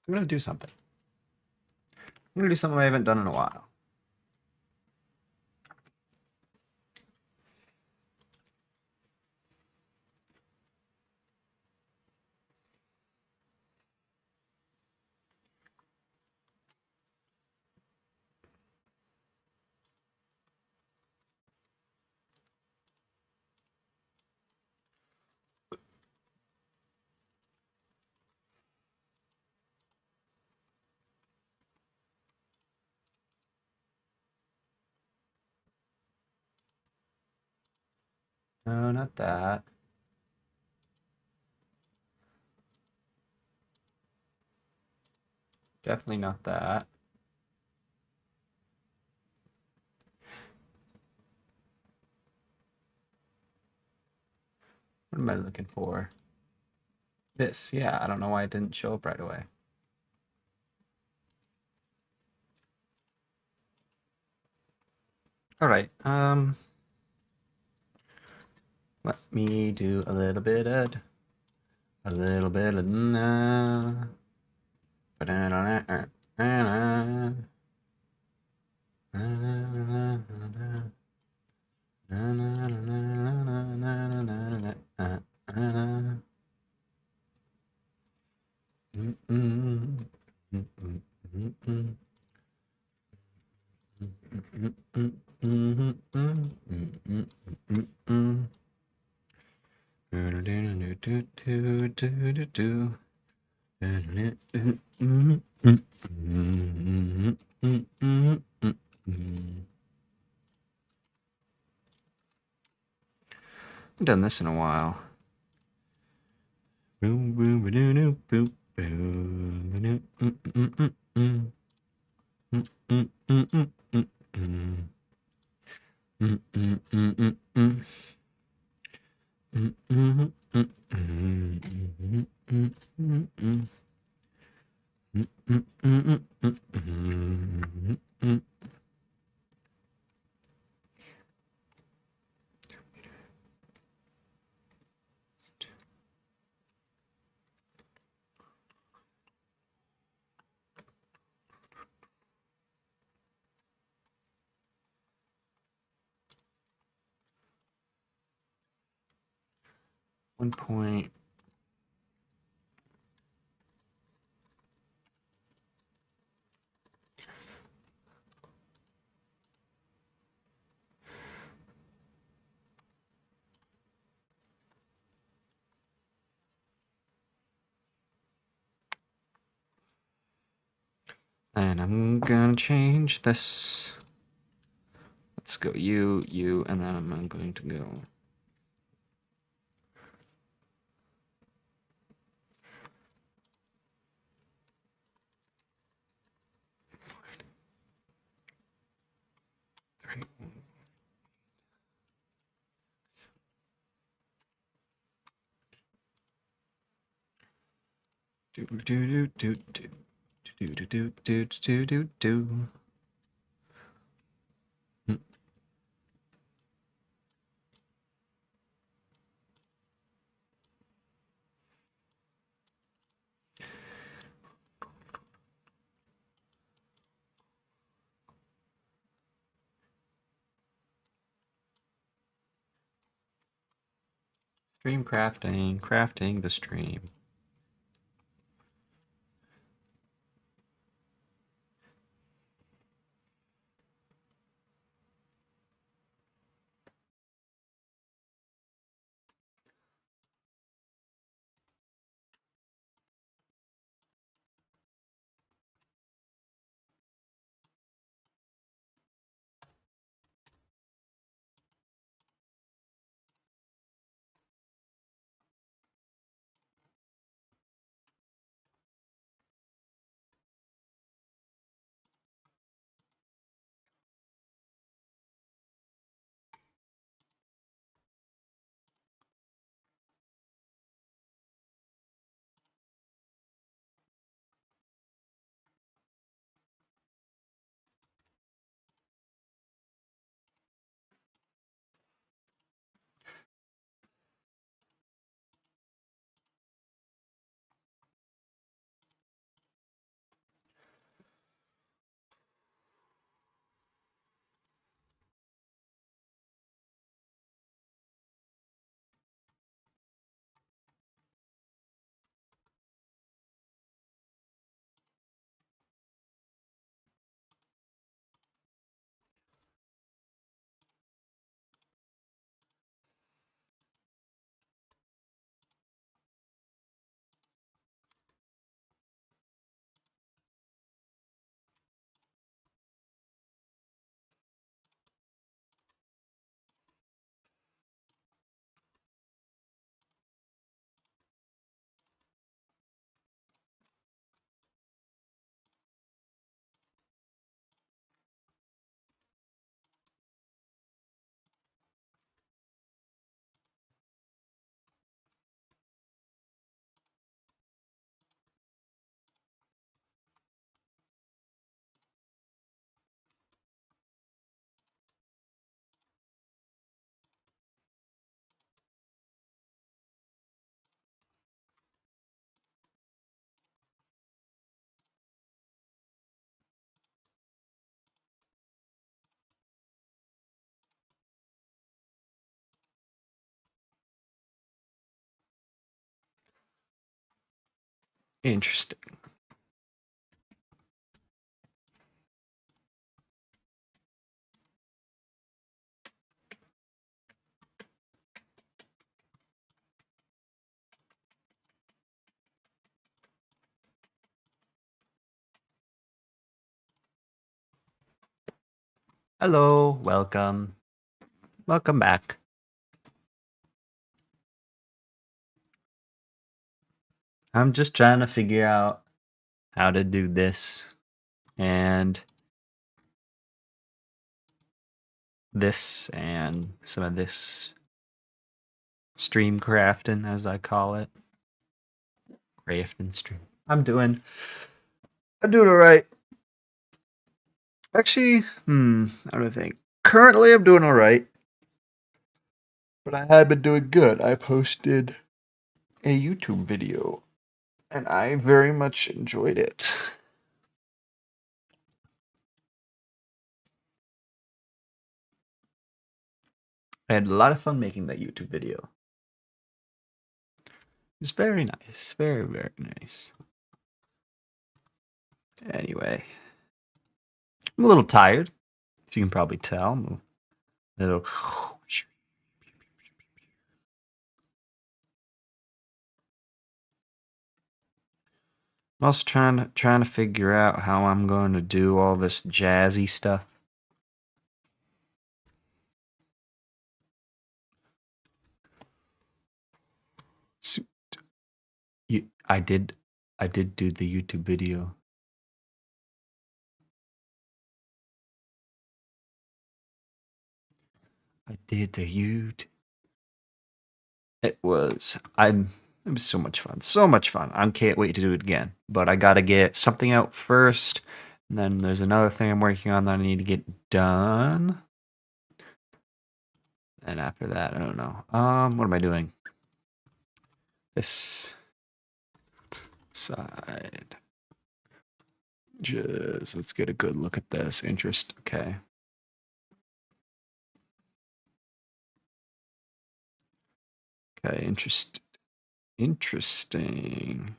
I'm gonna do something. I'm gonna do something I haven't done in a while. No, not that. Definitely not that. What am I looking for? This, yeah, I don't know why it didn't show up right away. All right, let me do a little bit of I've done this in a while. Boom, boom, ba-doo-doo, boop, boom, ba-doo, mm, mm, mm, mm, mm, mm. Mm, mm, mm, mm, mm. Mm, mm, mm, mm, mm, mm, mm, mm. Mm, mm, mm, mm, mm, mm. 1 point. And I'm gonna change this. Let's go you, and then I'm going to go. Three. Do do do do do do do do do do do do. Stream crafting the stream. Interesting. Hello, welcome. Welcome back. I'm just trying to figure out how to do this and this and some of this stream crafting, as I call it. Crafting stream. I'm doing all right. Actually, I don't think. Currently, I'm doing all right, but I have been doing good. I posted a YouTube video, and I very much enjoyed it. I had a lot of fun making that YouTube video. It's very nice. Very, very nice. Anyway, I'm a little tired, as you can probably tell. I'm a little. I'm also trying to figure out how I'm going to do all this jazzy stuff. So, I did do the YouTube video. I did the YouTube. It was so much fun. So much fun. I can't wait to do it again. But I gotta get something out first. And then there's another thing I'm working on that I need to get done. And after that, I don't know. What am I doing? This side. Just let's get a good look at this. Interest. Okay. Okay, interesting.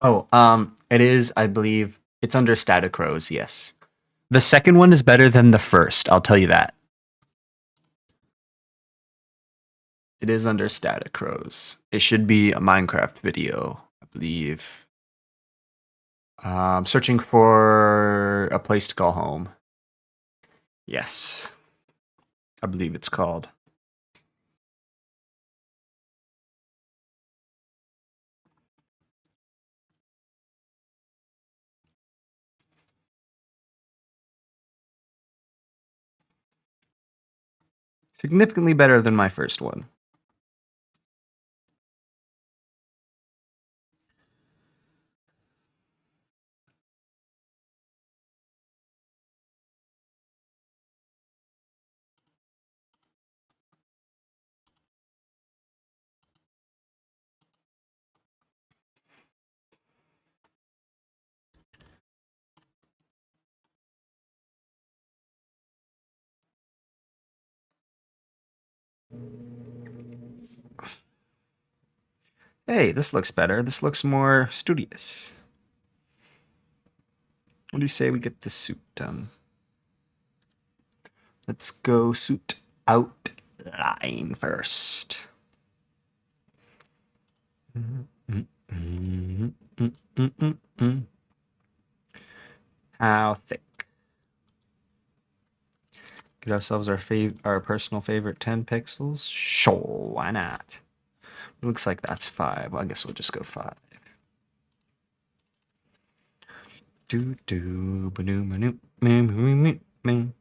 Oh, it is, I believe, it's under Static Rose, yes. The second one is better than the first, I'll tell you that. It is under Static Rose. It should be a Minecraft video, I believe. Searching for a place to call home. Yes. I believe it's called. Significantly better than my first one. Hey, this looks better. This looks more studious. What do you say we get the suit done? Let's go suit outline first. How thick? Get ourselves our personal favorite 10 pixels. Sure, why not? It looks like that's 5. Well, I guess we'll just go 5. Do do ba do ba do me me me me.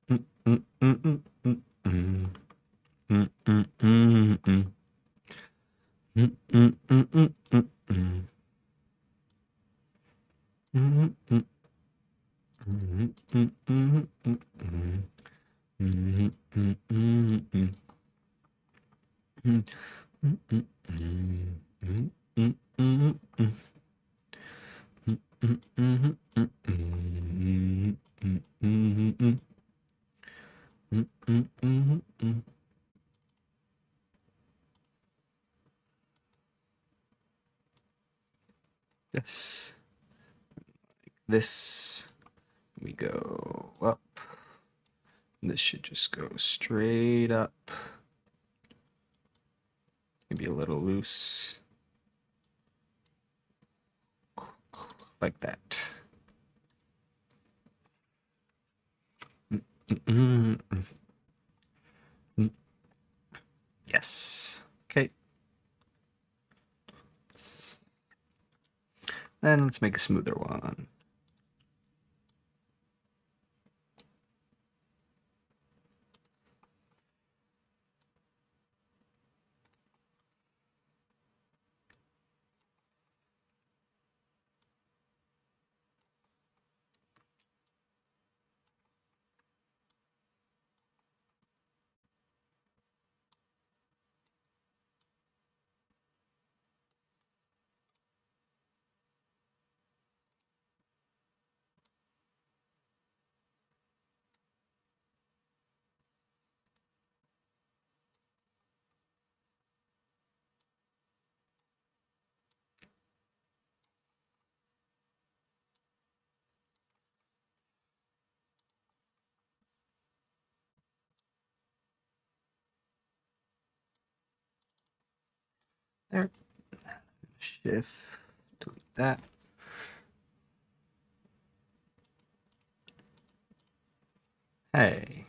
Mm mm mm mm mm mm. Mm mm mm mm. Mm mm mm mm mm mm. Mm mm mm mm mm mm mm. Mm mm mm mm. Mm mm mm mm. Mm mm mm. Yes. This we go up. This should just go straight up. Maybe a little loose. like that. Mm-mm-mm. Yes. Okay. Then let's make a smoother one. There. Shift. Delete that. Hey.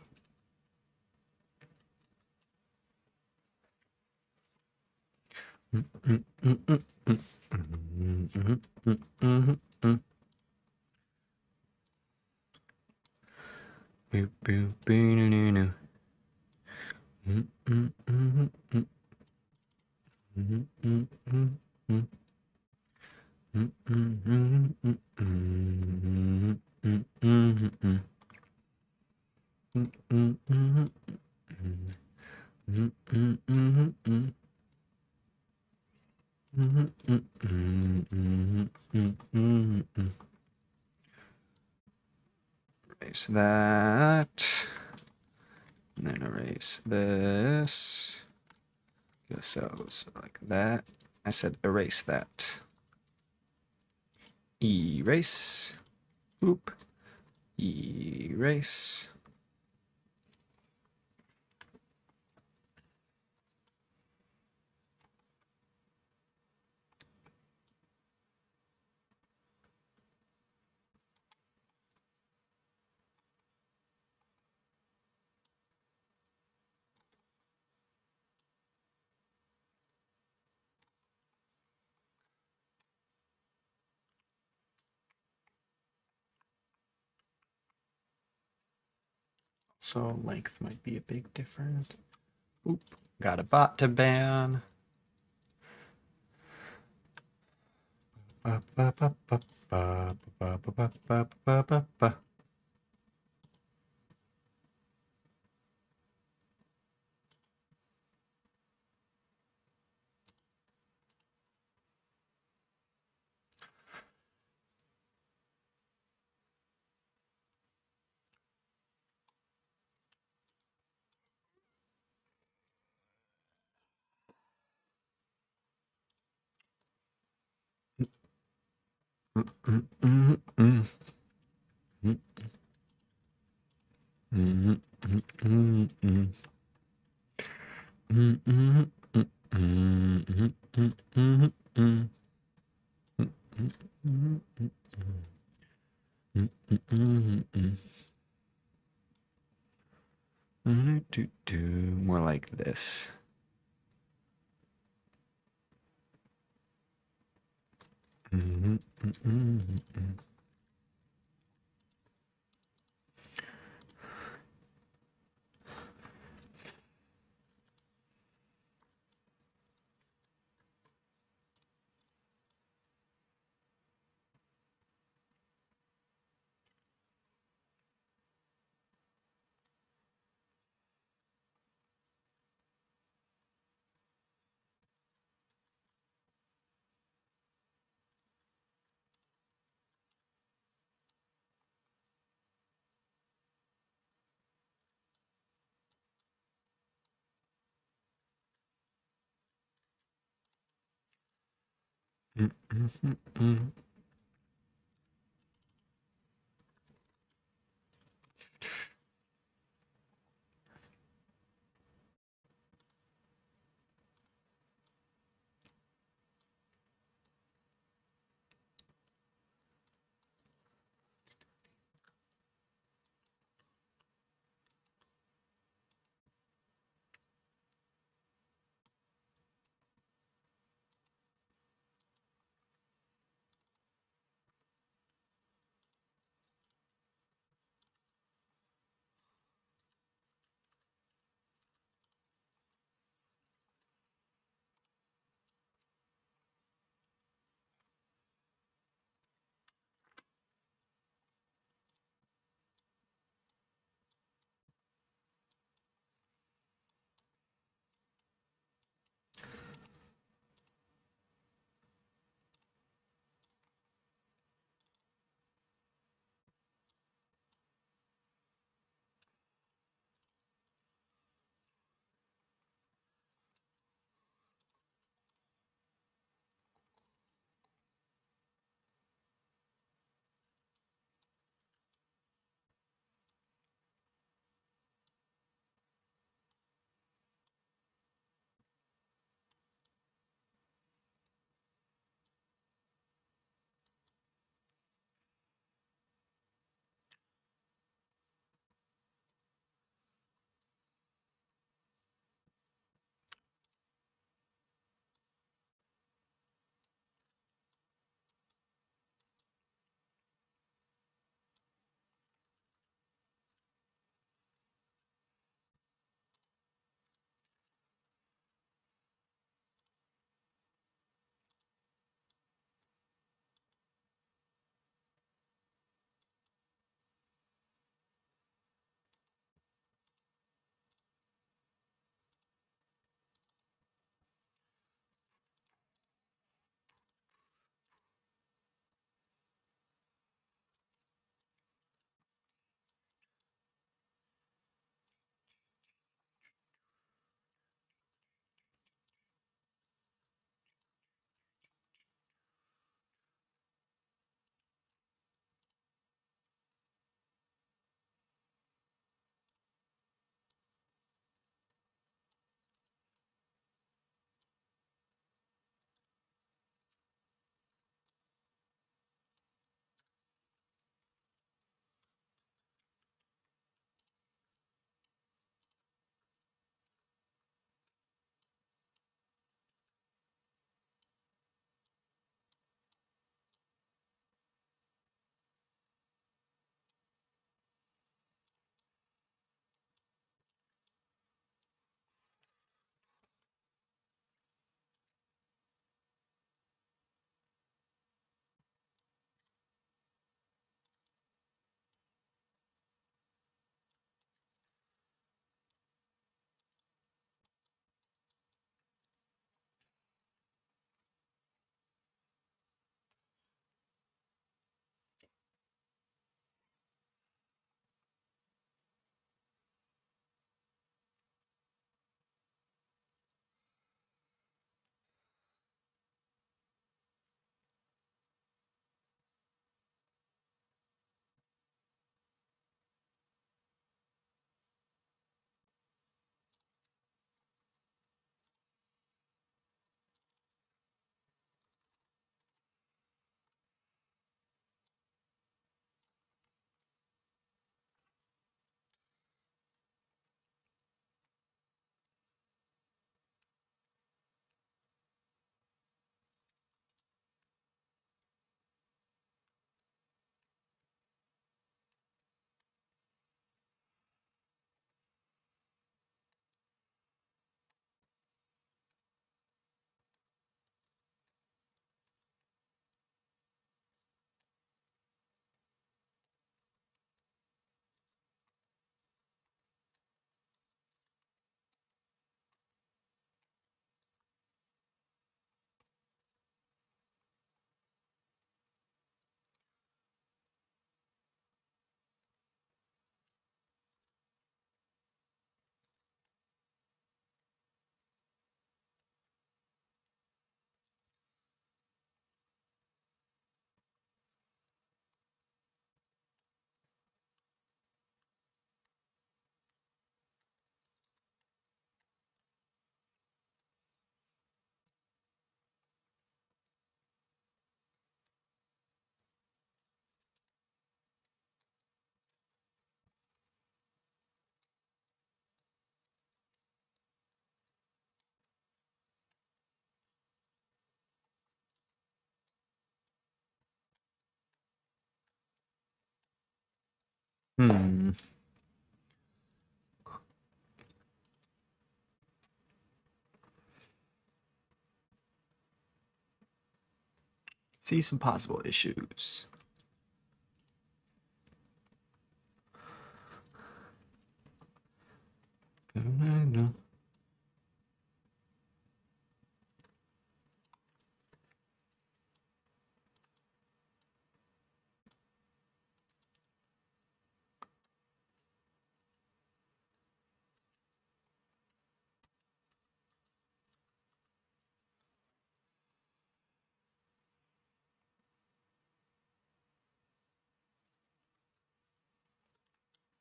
Erase that. And then erase this. So like that. I said erase that. Erase. Oop. Erase. So length might be a big difference. Oop. Got a bot to ban. Ba, ba, ba, ba, ba, ba, ba, ba, ba, ba, ba, ba. More like this. Hmm. See some possible issues.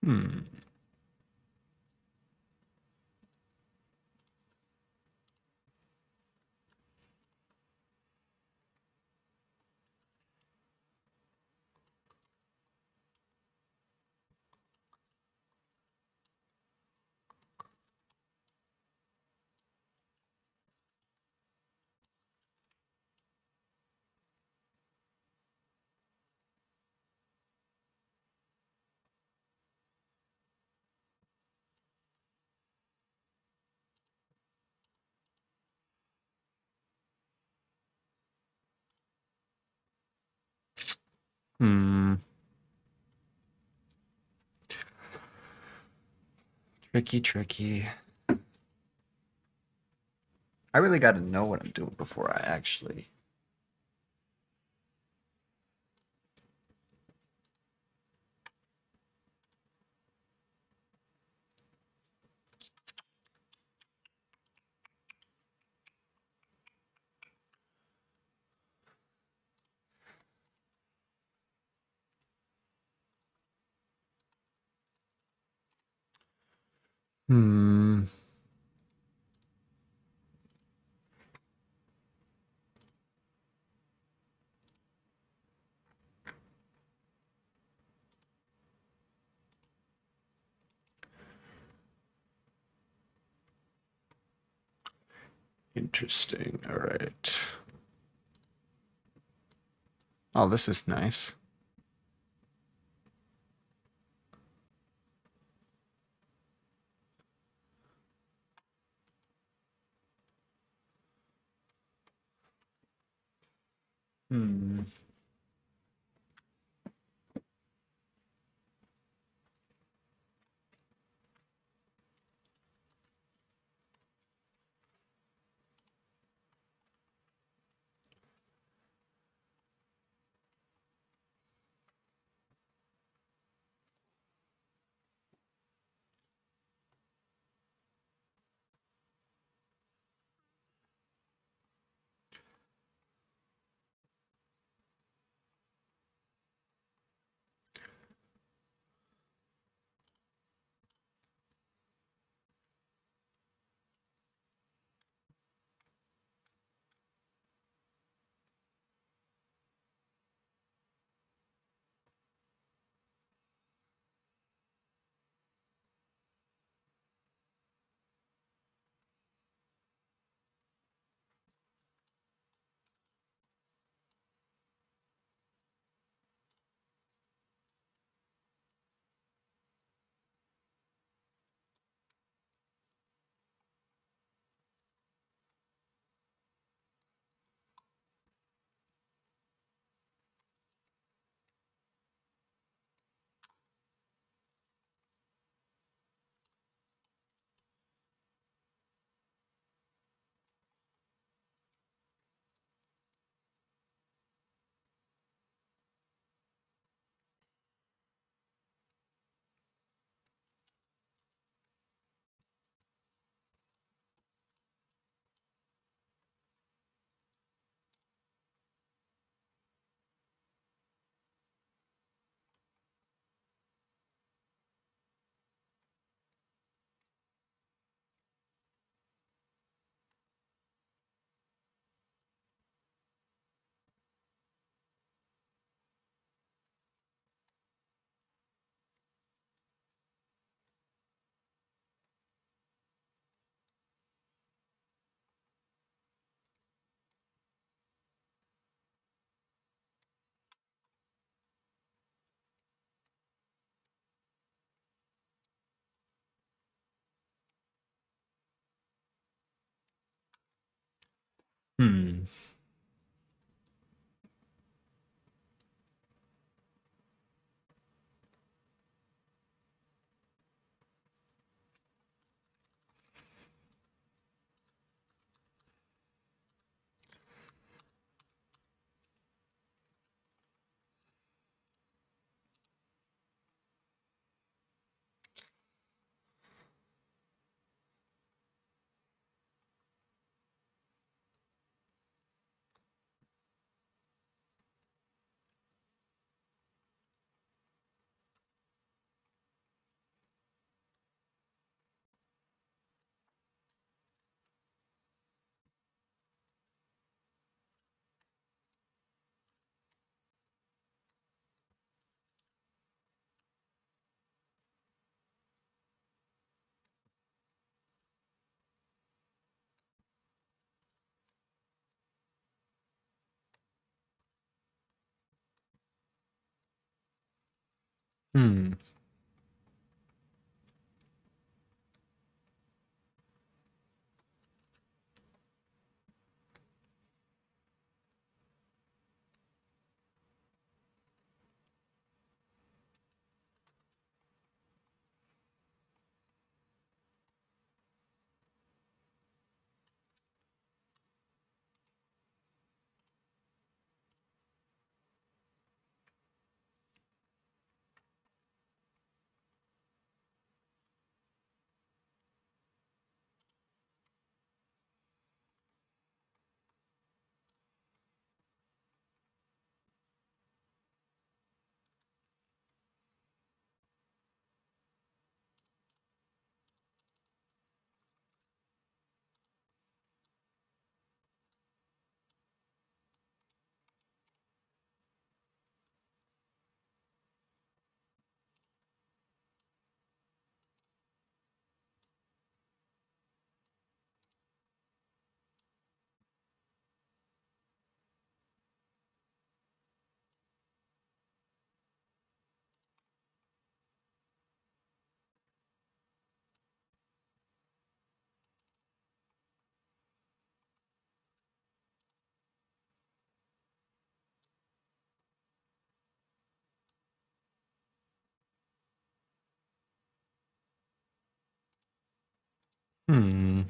Hmm. Hmm. Tricky, tricky. I really got to know what I'm doing before I actually. Hmm. Interesting. All right. Oh, this is nice. Hmm. Hmm. Hmm.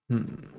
Hmm.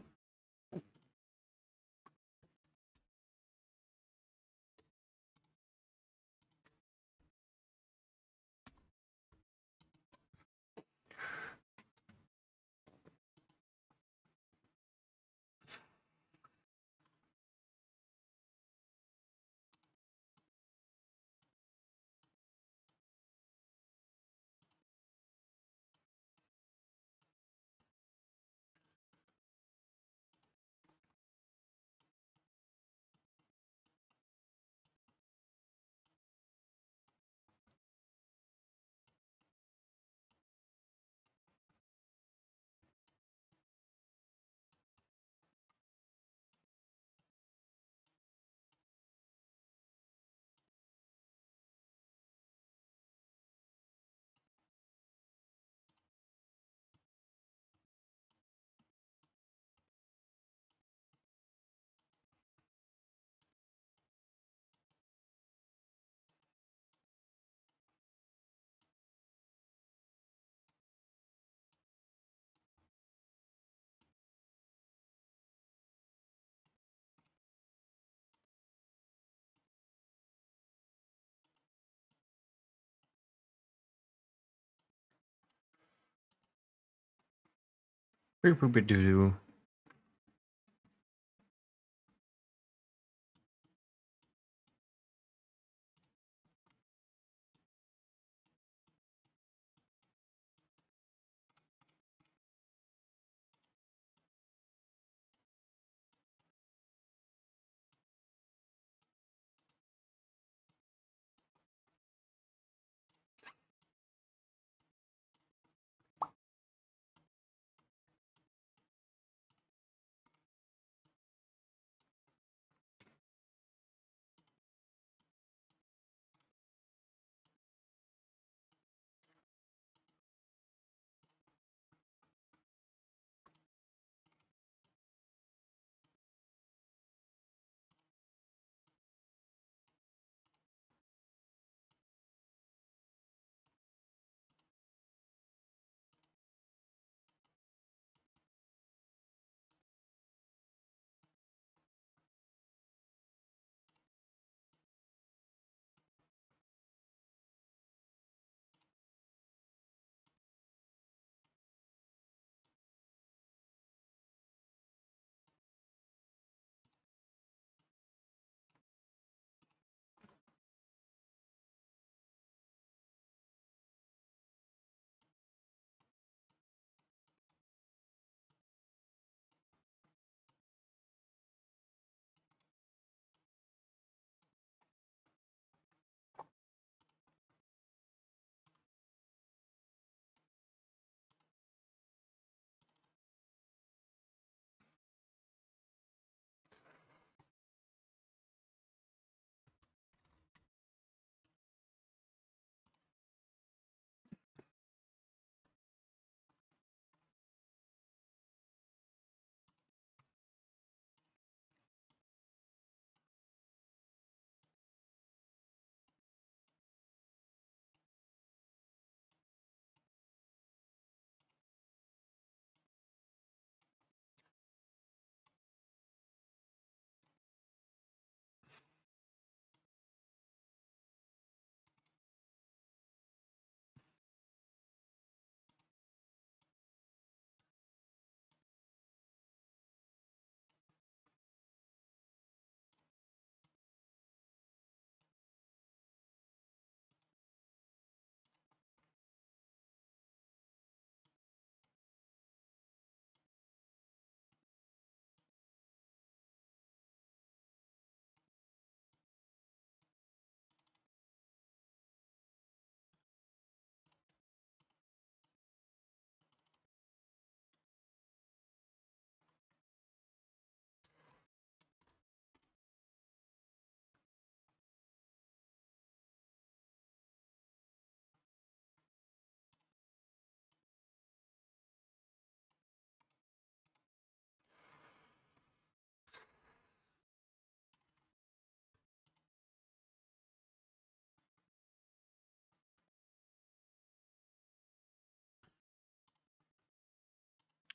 Boop-boop-a-doo-doo.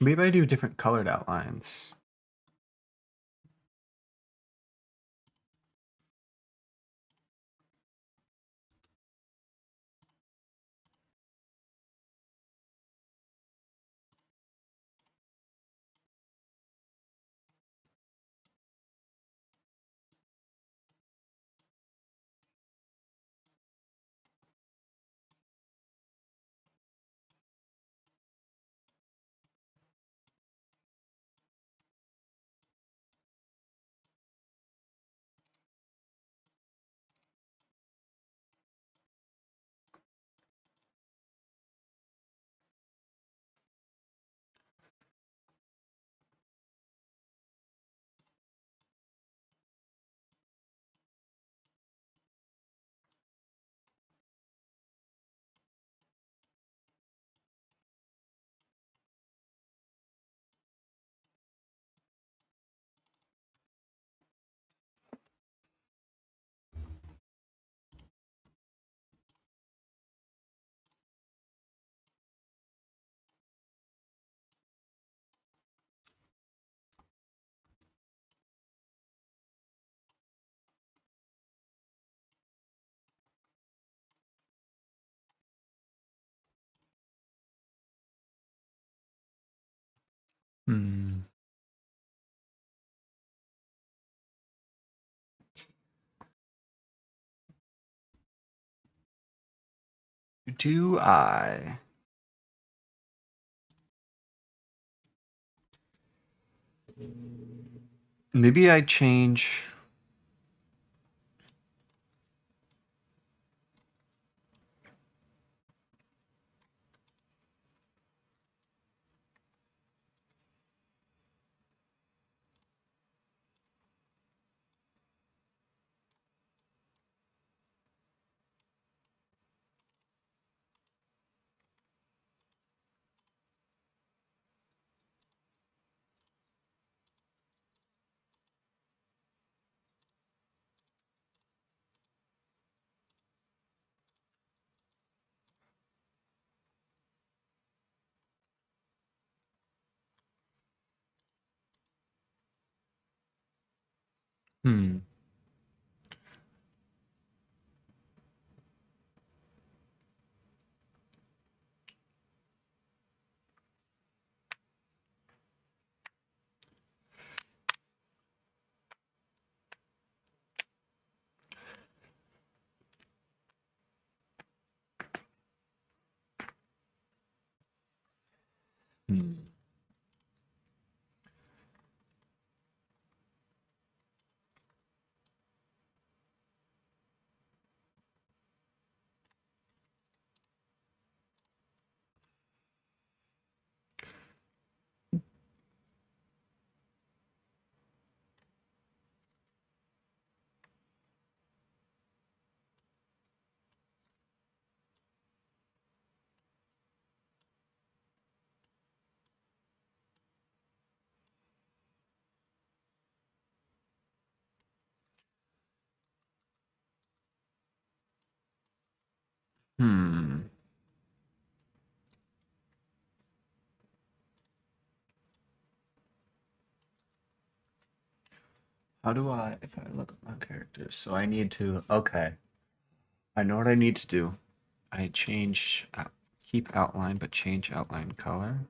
Maybe I do different colored outlines. Hmm. Do I? Maybe I change. Hmm. Hmm. Hmm. How do I, if I look at my characters, so I need to, okay, I know what I need to do. I change, keep outline, but change outline color.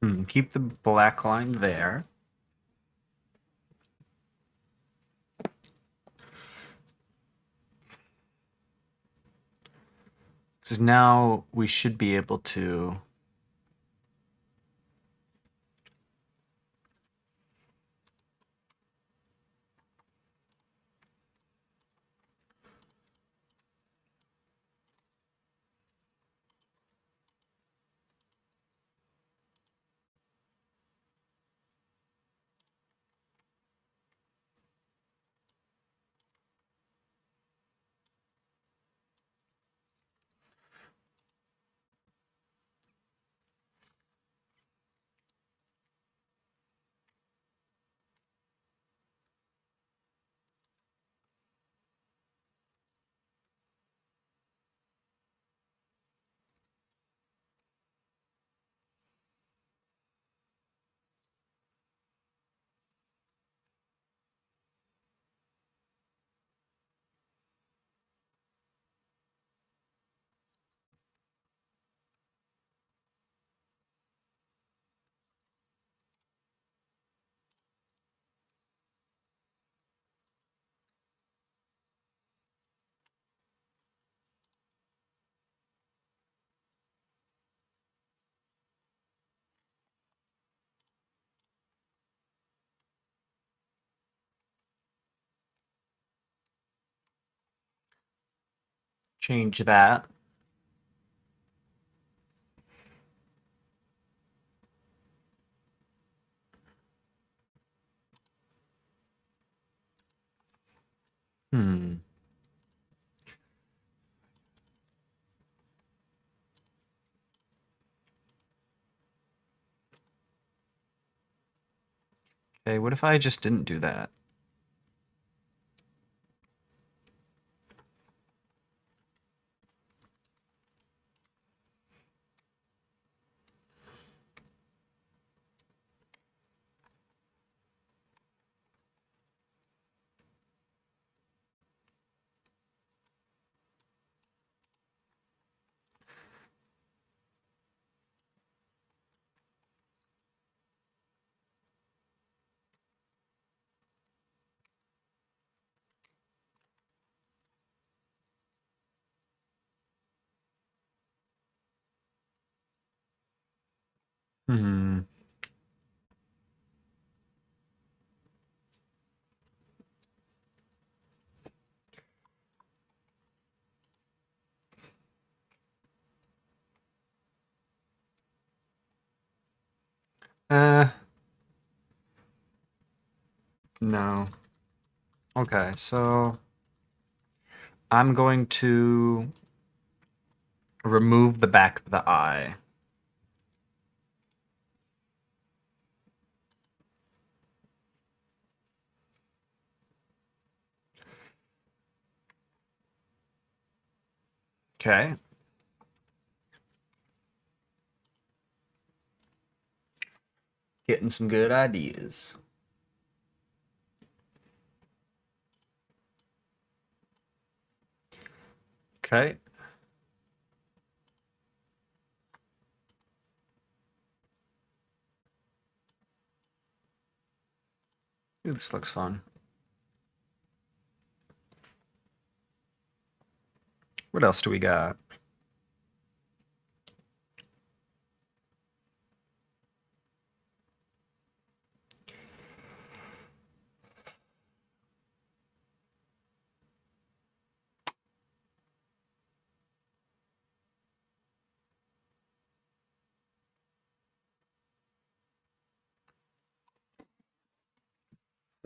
Hmm. Keep the black line there. Because now we should be able to. change that. Hmm. Okay, what if I just didn't do that? Hmm. Uh, no. Okay, so I'm going to remove the back of the eye. Okay. Getting some good ideas. Okay. Ooh, this looks fun. What else do we got?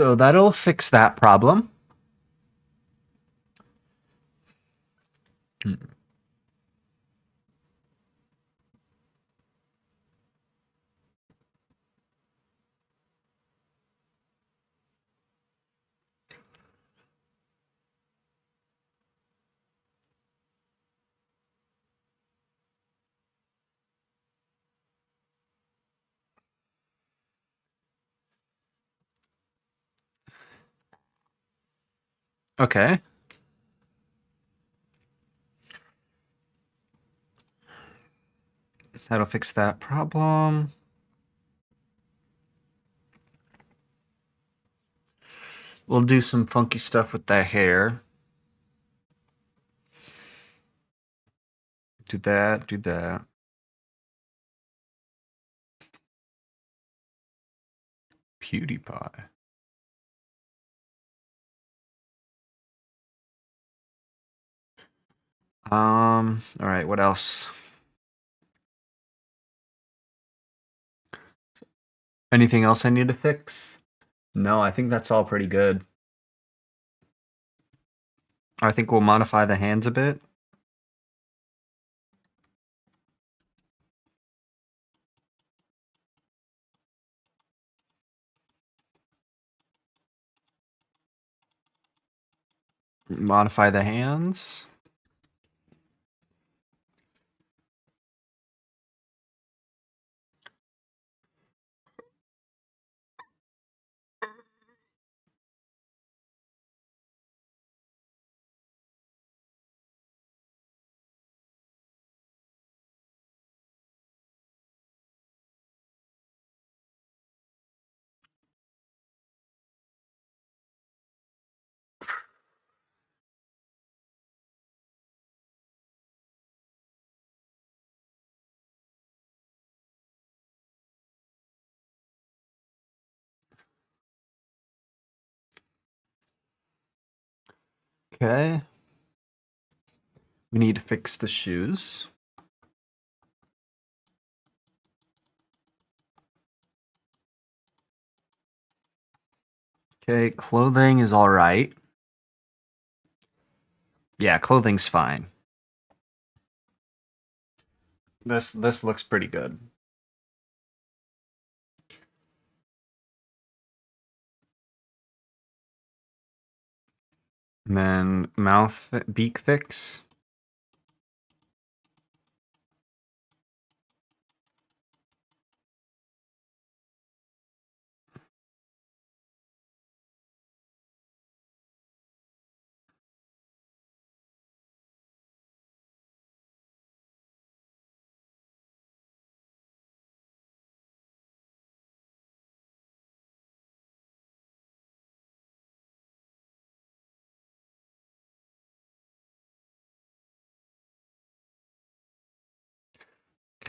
So that'll fix that problem. Hmm. Okay. That'll fix that problem. We'll do some funky stuff with that hair. Do that, do that. PewDiePie. All right, what else? Anything else I need to fix? No, I think that's all pretty good. I think we'll modify the hands a bit. Modify the hands. Okay. We need to fix the shoes. Okay, clothing is all right. Yeah, clothing's fine. This looks pretty good. And then beak fix.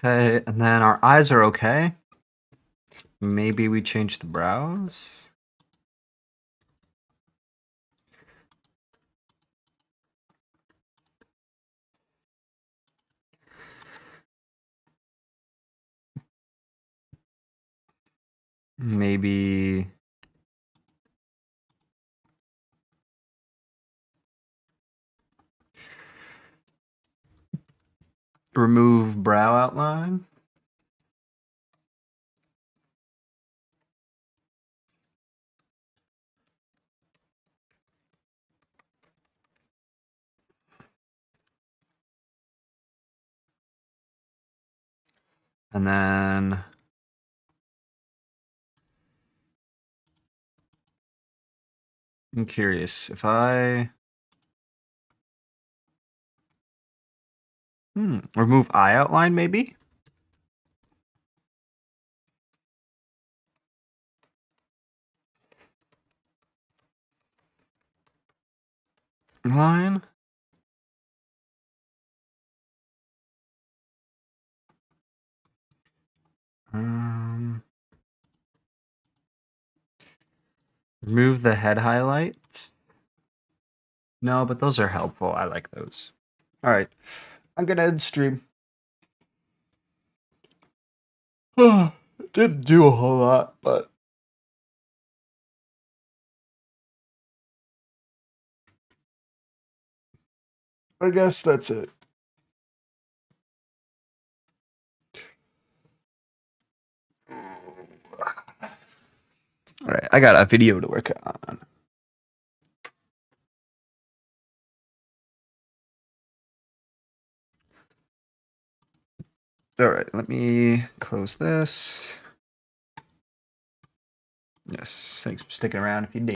Okay, and then our eyes are okay. Maybe we change the brows. Maybe remove brow outline. And then I'm curious if I remove eye outline maybe? Line. Um Remove the head highlights. No, but those are helpful. I like those. All right. I'm gonna end stream. Didn't do a whole lot, but I guess that's it. All right, I got a video to work on. All right, let me close this. Yes, thanks for sticking around if you did.